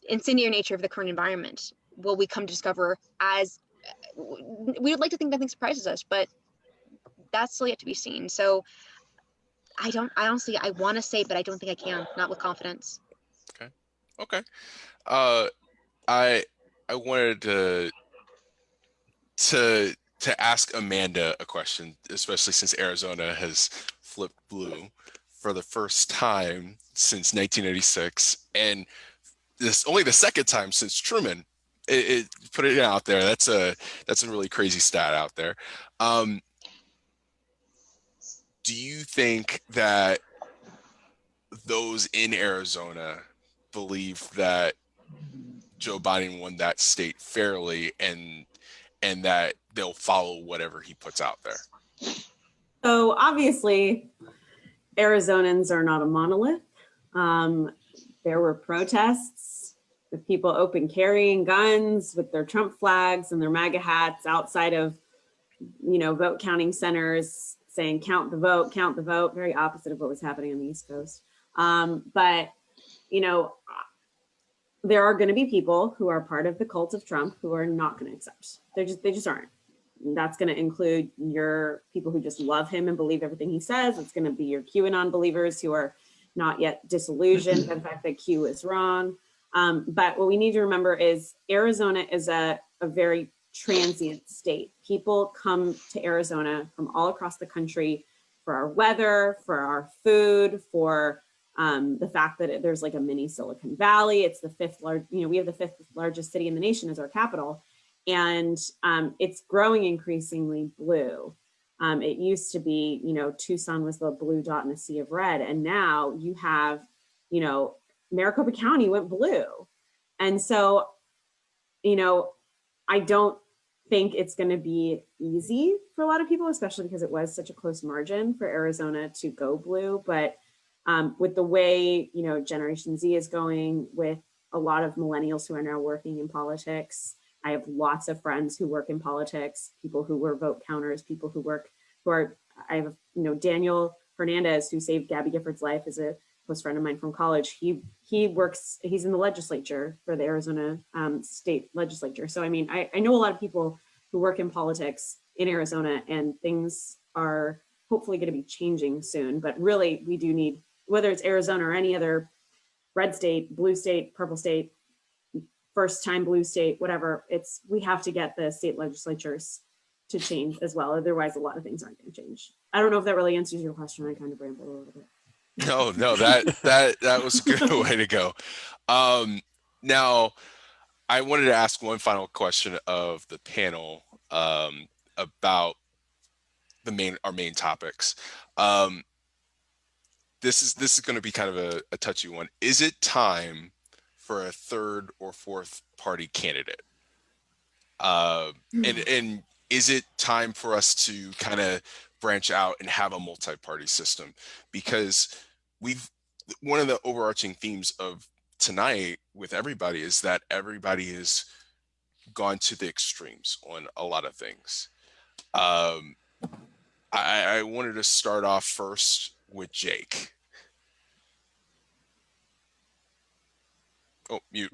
incendiary nature of the current environment, will we come to discover? As we would like to think nothing surprises us, but that's still yet to be seen. So I want to say, but I don't think I can, not with confidence. Okay. I wanted to ask Amanda a question, especially since Arizona has flipped blue for the first time since 1986, and this only the second time since Truman. It put it out there. That's a really crazy stat out there. Do you think that those in Arizona believe that Joe Biden won that state fairly, and that they'll follow whatever he puts out there? So obviously, Arizonans are not a monolith. There were protests with people open carrying guns with their Trump flags and their MAGA hats outside of, vote counting centers saying, count the vote, very opposite of what was happening on the East Coast. But, there are going to be people who are part of the cult of Trump who are not going to accept. They just aren't. That's going to include your people who just love him and believe everything he says. It's going to be your QAnon believers who are not yet disillusioned by the fact that Q is wrong. But what we need to remember is Arizona is a very transient state. People come to Arizona from all across the country for our weather, for our food, for the fact that there's like a mini Silicon Valley. It's the we have the fifth largest city in the nation as our capital. And it's growing increasingly blue. It used to be, Tucson was the blue dot in a sea of red. And now you have, Maricopa County went blue. And so, I don't think it's going to be easy for a lot of people, especially because it was such a close margin for Arizona to go blue. But with the way, Generation Z is going, with a lot of millennials who are now working in politics, I have lots of friends who work in politics, people who were vote counters, people I have, Daniel Hernandez, who saved Gabby Gifford's life, is a close friend of mine from college. He's in the legislature for the Arizona state legislature. So, I mean, I know a lot of people who work in politics in Arizona, and things are hopefully going to be changing soon. But really, we do need, whether it's Arizona or any other red state, blue state, purple state, first time blue state, whatever, we have to get the state legislatures to change as well. Otherwise, a lot of things aren't going to change. I don't know if that really answers your question. I kind of rambled a little bit. No, that was a good way to go. Now, I wanted to ask one final question of the panel about our main topics. This is going to be kind of a touchy one. Is it time for a third or fourth party candidate? And is it time for us to kind of branch out and have a multi-party system? Because one of the overarching themes of tonight with everybody is that everybody has gone to the extremes on a lot of things. I wanted to start off first with Jake. Oh, mute.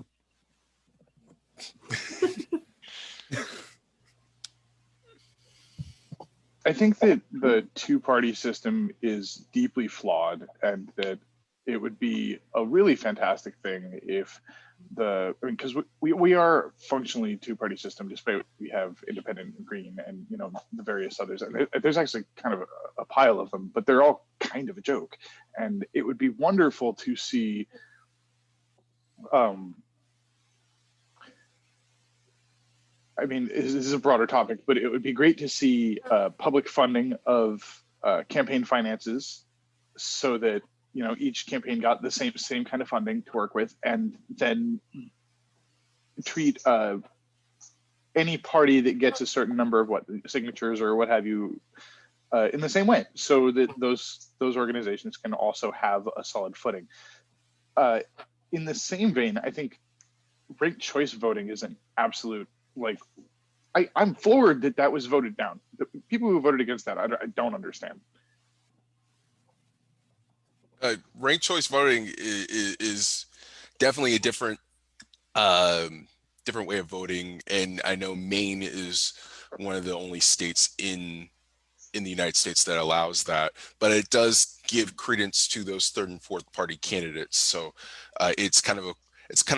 I think that the two-party system is deeply flawed, and that it would be a really fantastic thing if because we are functionally two-party system, despite we have independent and green and the various others. And there's actually kind of a pile of them, but they're all kind of a joke. And it would be wonderful to see. I mean, this is a broader topic, but it would be great to see public funding of campaign finances, so that each campaign got the same kind of funding to work with, and then treat any party that gets a certain number of signatures or what have you in the same way, so that those organizations can also have a solid footing. In the same vein, I think ranked choice voting is an absolute, like, I'm floored that was voted down. The people who voted against that, I don't understand. Ranked choice voting is definitely a different way of voting, and I know Maine is one of the only states in the United States that allows that, but it does give credence to those third and fourth party candidates. So it's kind of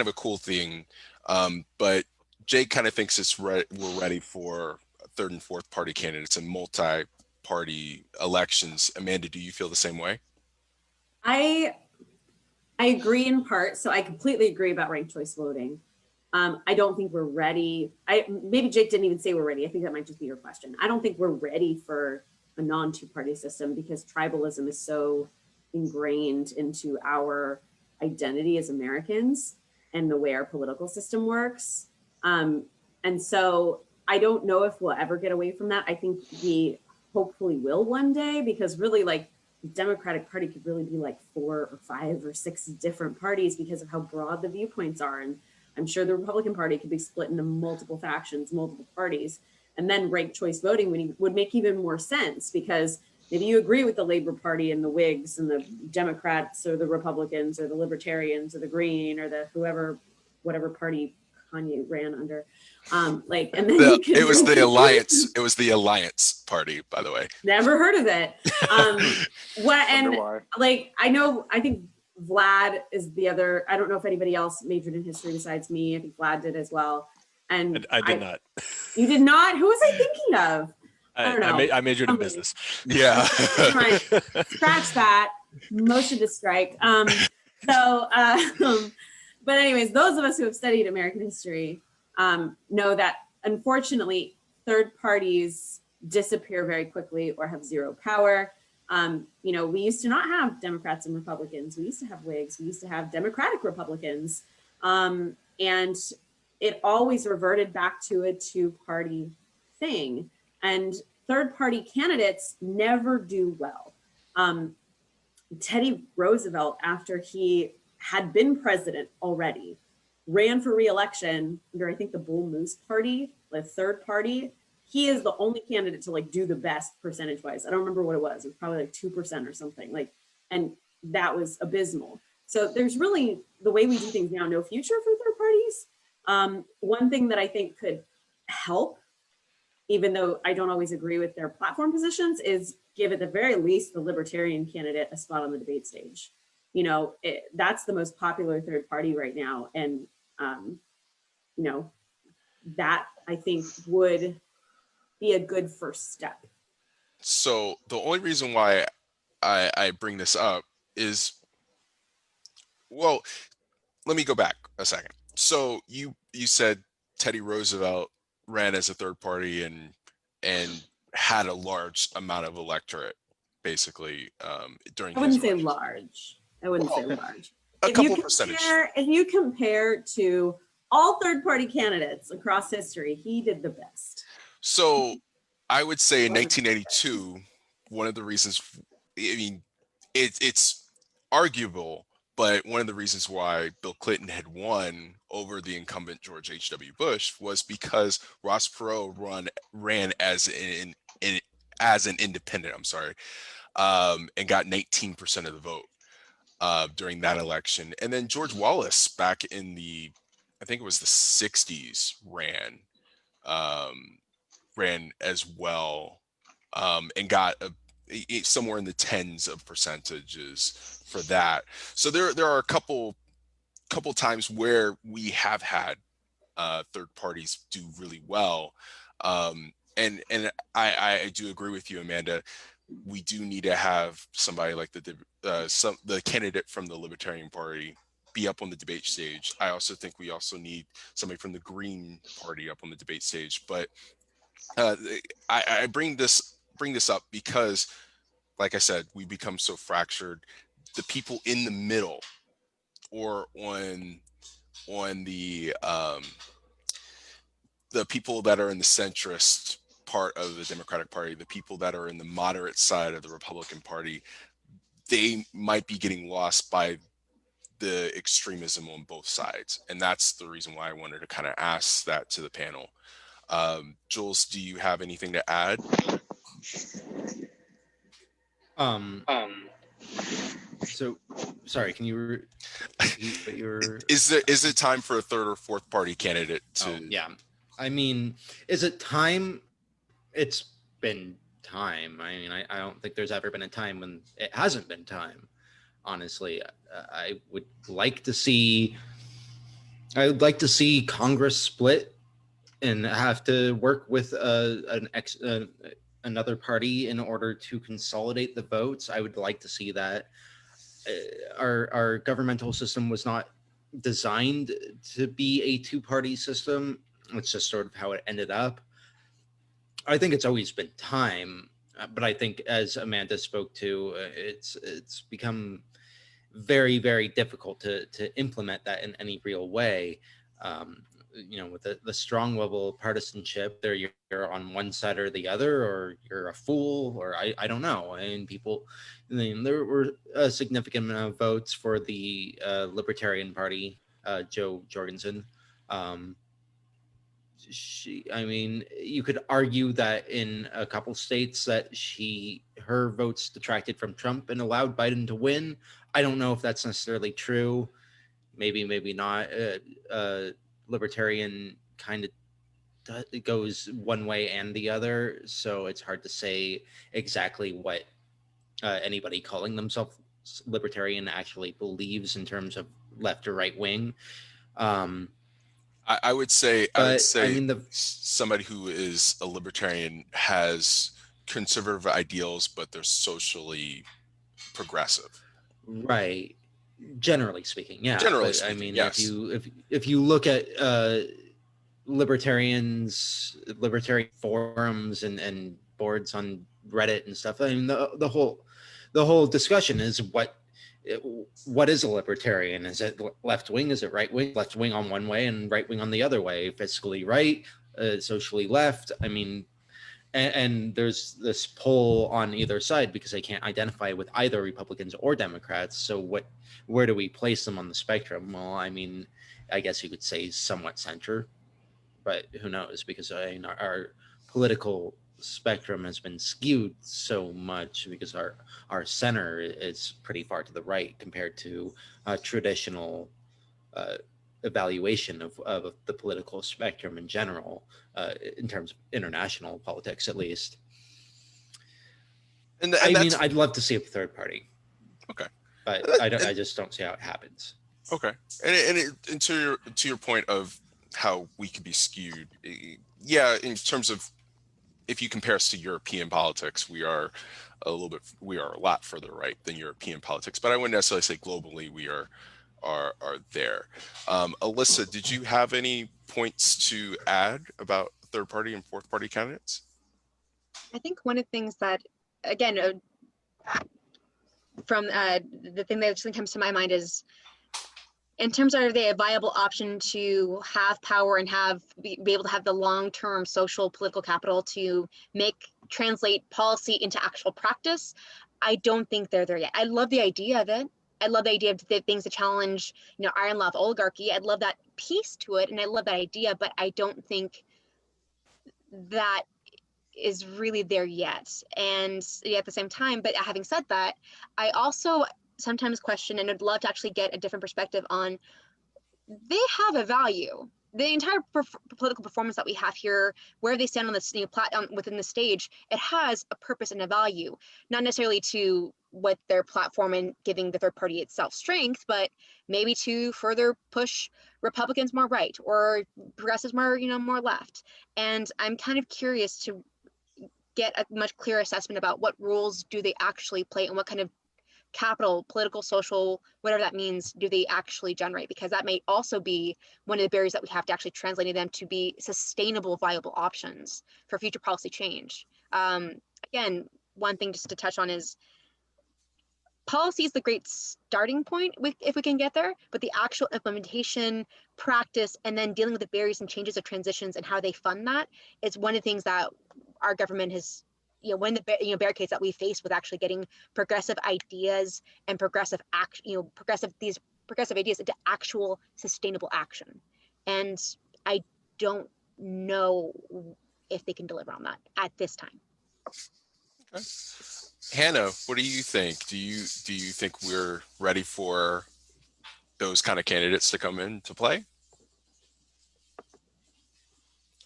a cool thing. But Jay kind of thinks we're ready for third and fourth party candidates and multi-party elections. Amanda, do you feel the same way? I agree in part. So I completely agree about ranked choice voting. I don't think we're ready. Maybe Jake didn't even say we're ready. I think that might just be your question. I don't think we're ready for a non-two-party system, because tribalism is so ingrained into our identity as Americans and the way our political system works. And so I don't know if we'll ever get away from that. I think we hopefully will one day, because really, like, the Democratic Party could really be like 4 or 5 or 6 different parties because of how broad the viewpoints are. And I'm sure the Republican Party could be split into multiple factions, multiple parties. And then ranked choice voting would make even more sense, because maybe you agree with the Labor Party and the Whigs and the Democrats or the Republicans or the Libertarians or the Green or the whatever party Kanye ran under. And then it was the Alliance. It was the Alliance Party, by the way. Never heard of it. I think Vlad is the other. I don't know if anybody else majored in history besides me. I think Vlad did as well. And I did not. You did not? Who was I thinking of? I don't know. I majored in business. Yeah. Scratch that. Motion to strike. But anyways, those of us who have studied American history know that unfortunately third parties disappear very quickly or have zero power. We used to not have Democrats and Republicans. We used to have Whigs. We used to have Democratic Republicans. And it always reverted back to a two-party thing. And third-party candidates never do well. Teddy Roosevelt, after he had been president already, ran for re-election under, I think, the Bull Moose Party, the third party. He is the only candidate to do the best percentage-wise. I don't remember what it was. It was probably 2% or something. And that was abysmal. So there's really, the way we do things now, no future for third parties. One thing that I think could help, even though I don't always agree with their platform positions, is give at the very least the Libertarian candidate a spot on the debate stage. That's the most popular third party right now. And, that I think would be a good first step. So the only reason why I bring this up is, well, let me go back a second. So you said Teddy Roosevelt ran as a third party and had a large amount of electorate, basically, during I wouldn't his say election. large. I wouldn't say large. A couple percentage. If you compare to all third party candidates across history, he did the best. So I would say in 1982, one of the reasons, I mean, it's arguable, but one of the reasons why Bill Clinton had won over the incumbent George H.W. Bush was because Ross Perot ran as an independent, and got 19% of the vote during that election. And then George Wallace, back in I think it was the 60s, ran as well and got somewhere in the tens of percentages for that. So there are a couple times where we have had third parties do really well. And I do agree with you, Amanda. We do need to have somebody like the candidate from the Libertarian Party be up on the debate stage. I also think we also need somebody from the Green Party up on the debate stage. But I bring this up because, like I said, we become so fractured. The people in the middle, or on the people that are in the centrist part of the Democratic Party, the people that are in the moderate side of the Republican Party, they might be getting lost by the extremism on both sides. And that's the reason why I wanted to kind of ask that to the panel. Jules, do you have anything to add? So, sorry, can you repeat what you're... Is it time for a third or fourth party candidate to... Oh, yeah. I mean, is it time? It's been time. I mean, I don't think there's ever been a time when it hasn't been time. Honestly, I would like to see Congress split and have to work with another party in order to consolidate the votes. I would like to see that. Our governmental system was not designed to be a two-party system. It's just sort of how it ended up. I think it's always been time, but I think, as Amanda spoke to, it's become very, very difficult to implement that in any real way. With the strong level of partisanship, there you're on one side or the other, or you're a fool, or I don't know. And there were a significant amount of votes for the Libertarian Party, Jo Jorgensen. You could argue that in a couple states that her votes detracted from Trump and allowed Biden to win. I don't know if that's necessarily true. Maybe not. Libertarian kind of goes one way and the other, so it's hard to say exactly what anybody calling themselves libertarian actually believes in terms of left or right wing. I would say somebody who is a libertarian has conservative ideals, but they're socially progressive. Right. Generally speaking, yeah. Generally speaking, I mean, yes. if you look at libertarian forums and boards on Reddit and stuff, I mean, the whole discussion is what is a libertarian? Is it left wing? Is it right wing? Left wing on one way and right wing on the other way. Fiscally right, socially left. I mean, and there's this poll on either side because they can't identify with either Republicans or Democrats. So where do we place them on the spectrum? Well, I mean, I guess you could say somewhat center, but who knows? Because our political spectrum has been skewed so much because our center is pretty far to the right compared to traditional evaluation of the political spectrum in general, in terms of international politics, at least. And I'd love to see a third party. Okay, but I just don't see how it happens. Okay, and to your point of how we could be skewed, yeah, in terms of if you compare us to European politics, we are a lot further right than European politics. But I wouldn't necessarily say globally we are there. Alyssa, did you have any points to add about third party and fourth party candidates? I think one of the things that, again, from the thing that just comes to my mind is, in terms of, are they a viable option to have power and be able to have the long-term social political capital to translate policy into actual practice? I don't think they're there yet. I love the idea of it. I love the idea of the things that challenge, iron love oligarchy. I love that piece to it, and I love that idea, but I don't think that is really there yet. And at the same time, but having said that, I also sometimes question, and I'd love to actually get a different perspective on, they have a value. the entire political performance that we have here, where they stand on this within the stage, it has a purpose and a value, not necessarily to what their platform and giving the third party itself strength, but maybe to further push Republicans more right or progressives more, more left. And I'm kind of curious to get a much clearer assessment about what roles do they actually play and what kind of capital, political, social, whatever that means, do they actually generate? Because that may also be one of the barriers that we have to actually translate them to be sustainable, viable options for future policy change. Again, one thing just to touch on is policy is the great starting point if we can get there, but the actual implementation, practice, and then dealing with the barriers and changes of transitions and how they fund that is one of the things that our government has, one of the barricades that we face with actually getting progressive ideas and progressive action, progressive ideas into actual sustainable action. And I don't know if they can deliver on that at this time. Okay. Hannah, what do you think? Do you think we're ready for those kind of candidates to come in to play?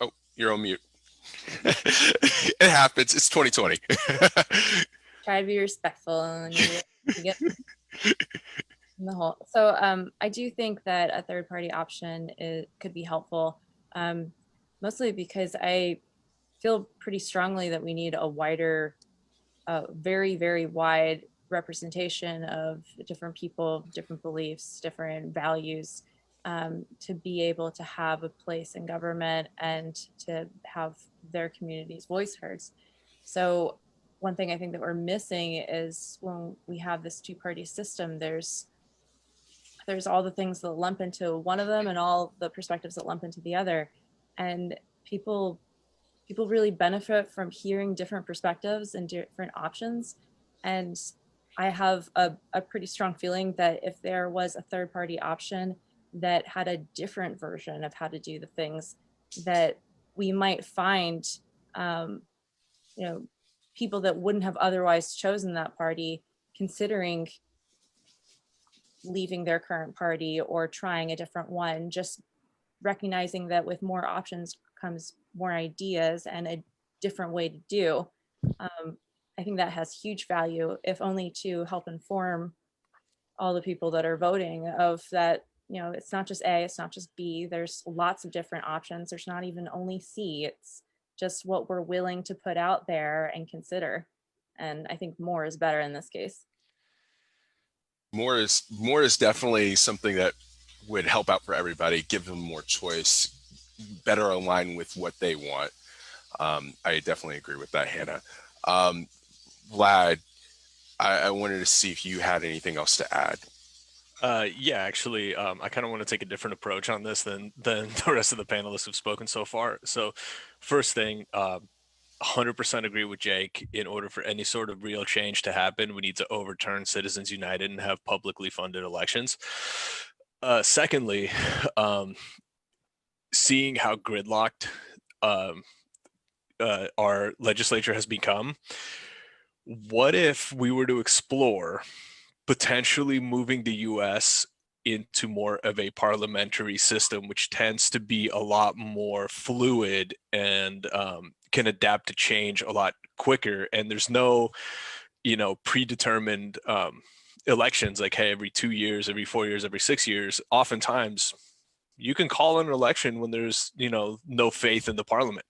Oh, you're on mute. It happens. It's 2020. Try to be respectful and you get in the whole. So I do think that a third party option could be helpful, mostly because I feel pretty strongly that we need a wider, very, very wide representation of different people, different beliefs, different values, to be able to have a place in government and to have their community's voice heard. So one thing I think that we're missing is when we have this two-party system, there's all the things that lump into one of them and all the perspectives that lump into the other. And people really benefit from hearing different perspectives and different options. And I have a pretty strong feeling that if there was a third party option that had a different version of how to do the things, that we might find, people that wouldn't have otherwise chosen that party considering leaving their current party or trying a different one, just recognizing that with more options comes more ideas and a different way to do. I think that has huge value, if only to help inform all the people that are voting of that, it's not just A, it's not just B, there's lots of different options. There's not even only C, it's just what we're willing to put out there and consider. And I think more is better in this case. More is definitely something that would help out for everybody, give them more choice, better align with what they want. I definitely agree with that, Hannah. Vlad, I wanted to see if you had anything else to add. Yeah, actually, I kind of want to take a different approach on this than the rest of the panelists have spoken so far. So first thing, 100% agree with Jake. In order for any sort of real change to happen, we need to overturn Citizens United and have publicly funded elections. Secondly, seeing how gridlocked our legislature has become, what if we were to explore potentially moving the US into more of a parliamentary system, which tends to be a lot more fluid and can adapt to change a lot quicker. And there's no, predetermined elections like, hey, every 2 years, every 4 years, every 6 years. Oftentimes, you can call an election when there's, no faith in the parliament.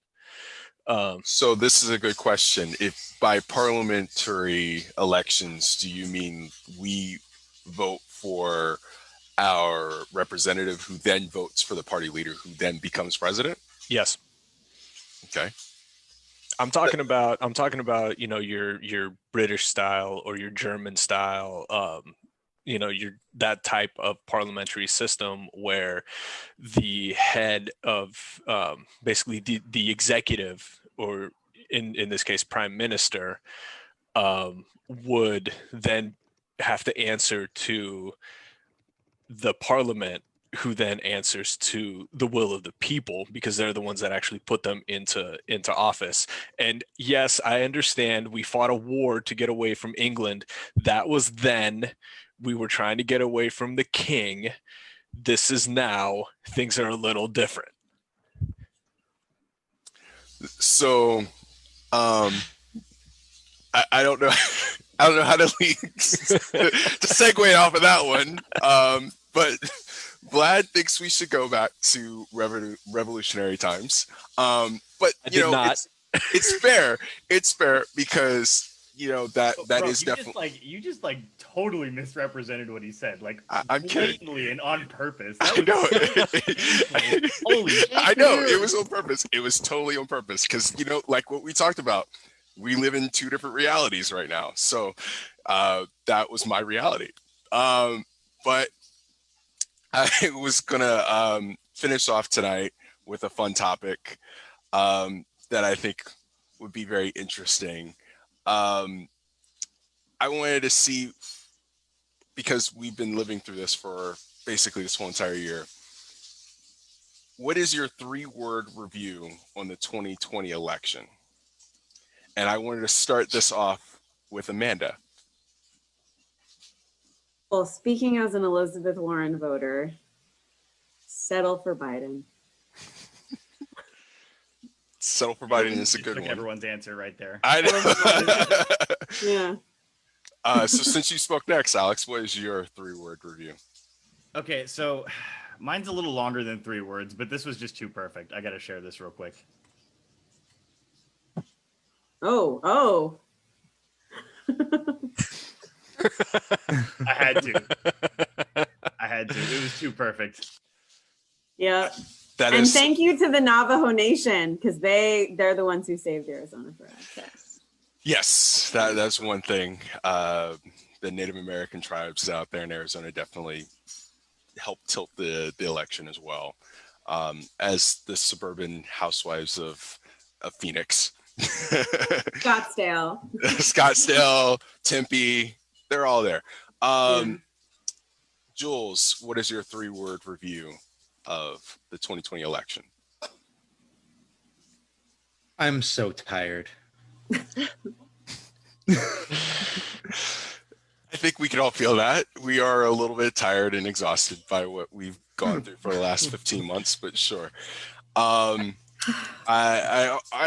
So this is a good question. If by parliamentary elections, do you mean we vote for our representative who then votes for the party leader who then becomes president? Yes. Okay. I'm talking about, your British style or your German style, your that type of parliamentary system where the head of basically the executive, or in this case, prime minister, would then have to answer to the parliament, who then answers to the will of the people, because they're the ones that actually put them into office. And yes, I understand we fought a war to get away from England. That was then. We were trying to get away from the king. this is now, things are a little different. So, I don't know. I don't know how to lead to segue off of that one. But Vlad thinks we should go back to revolutionary times. But I did not. It's fair. It's fair because that Bro, is definitely. you just totally misrepresented what he said, like I'm kidding. blatantly and on purpose. I know. Holy shit. I know it was on purpose. It was totally on purpose because like what we talked about, we live in two different realities right now. So that was my reality. But I was gonna finish off tonight with a fun topic that I think would be very interesting. I wanted to see, because we've been living through this for basically this whole entire year, what is your 3-word review on the 2020 election? And I wanted to start this off with Amanda. Well, speaking as an Elizabeth Warren voter, settle for Biden. Settle for Biden is a good Took one. everyone's answer right there. I know. Yeah. So since you spoke next, Alex, what is your 3-word review? Okay, so mine's a little longer than 3 words, but this was just too perfect. I got to share this real quick. Oh. I had to. It was too perfect. Yeah. That And is thank you to the Navajo Nation, because they're the ones who saved Arizona for us. yes, that's one thing. The Native American tribes out there in Arizona definitely helped tilt the election as well. As the suburban housewives of Phoenix. Scottsdale, Tempe, they're all there. Jules, what is your 3-word review of the 2020 election? I'm so tired. I think we can all feel that. We are a little bit tired and exhausted by what we've gone through for the last 15 months, but sure. I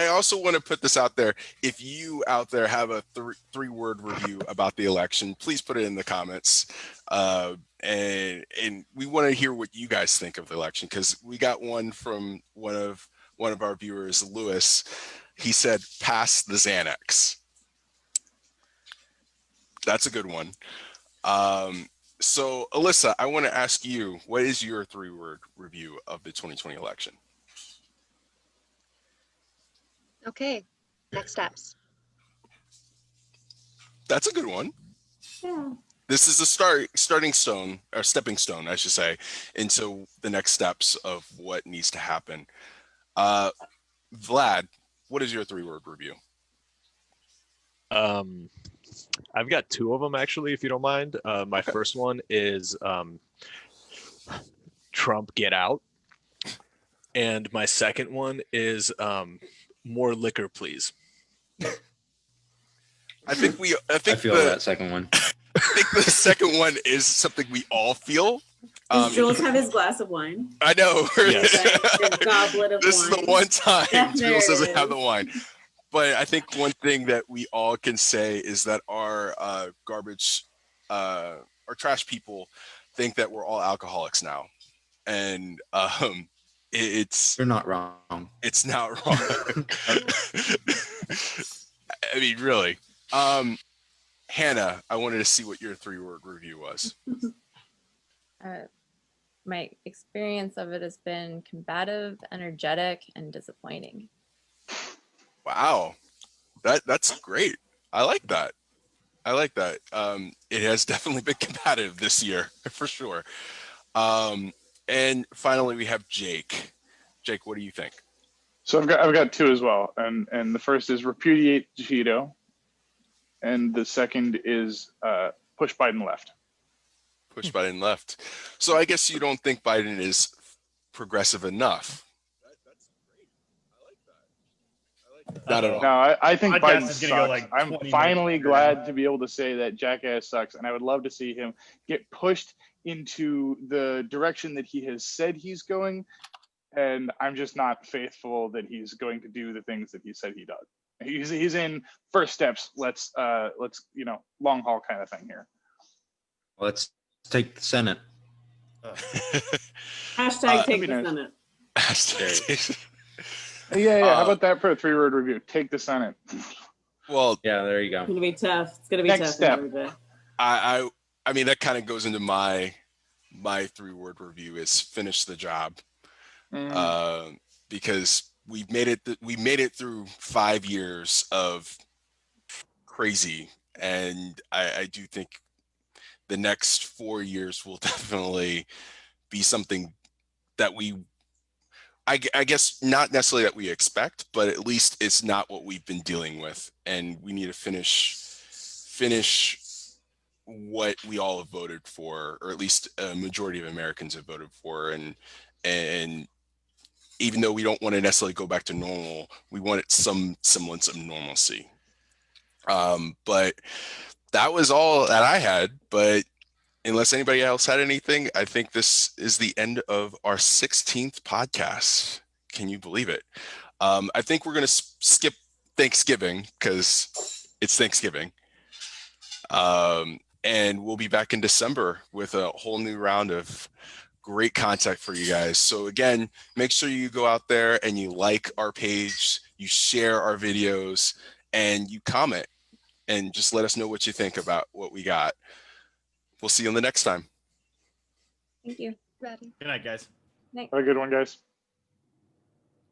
also want to put this out there. If you out there have a 3-word review about the election, please put it in the comments. And we want to hear what you guys think of the election, because we got one from one of our viewers, Lewis. He said, "Pass the Xanax." That's a good one. So Alyssa, I want to ask you, what is your 3-word review of the 2020 election? Okay, next steps. That's a good one. Yeah. This is a starting stone, or stepping stone, I should say, into the next steps of what needs to happen. Vlad, what is your 3-word review? I've got 2 of them, actually, if you don't mind. My first one is Trump, get out. And my second one is more liquor, please. I feel that second one. I think the second one is something we all feel. Does Jules have his glass of wine? I know. Yes. Your goblet of This wine. is the one time There Jules it doesn't have is. the wine. But I think one thing that we all can say is that our garbage, our trash people think that we're all alcoholics now. And You're not wrong. it's not wrong. I mean, really. Hannah, I wanted to see what your 3-word review was. My experience of it has been combative, energetic, and disappointing. Wow, that's great. I like that. It has definitely been combative this year, for sure. And finally, we have Jake. Jake, what do you think? So I've got 2 as well, and the first is repudiate Cheeto, and the second is push Biden left. Push Biden left. So I guess you don't think Biden is progressive enough. That's great. I like that. Not at all. No, I think Podcast Biden is gonna go sucks. like I'm 20 finally minutes glad to be able to say that Jackass sucks, and I would love to see him get pushed into the direction that he has said he's going, and I'm just not faithful that he's going to do the things that he said he does. He's in first steps. Let's long haul kind of thing here. Let's take the Senate. Hashtag take be the nice. Senate. Yeah. How about that for a 3-word review? Take the Senate. Well, Yeah, there you go. It's gonna be tough. It's gonna be Next tough. step. I mean, that kind of goes into my 3-word review is finish the job. Because we made it through 5 years of crazy, and I do think the next 4 years will definitely be something that I guess not necessarily that we expect, but at least it's not what we've been dealing with, and we need to finish what we all have voted for, or at least a majority of Americans have voted for, and even though we don't want to necessarily go back to normal, we want some semblance of normalcy. But that was all that I had. But unless anybody else had anything, I think this is the end of our 16th podcast. Can you believe it? I think we're going to skip Thanksgiving because it's Thanksgiving. And we'll be back in December with a whole new round of great content for you guys. So again, make sure you go out there and you like our page, you share our videos, and you comment and just let us know what you think about what we got. We'll see you on the next time. Thank you. Ready. Good night, guys. Night. Have a good one, guys.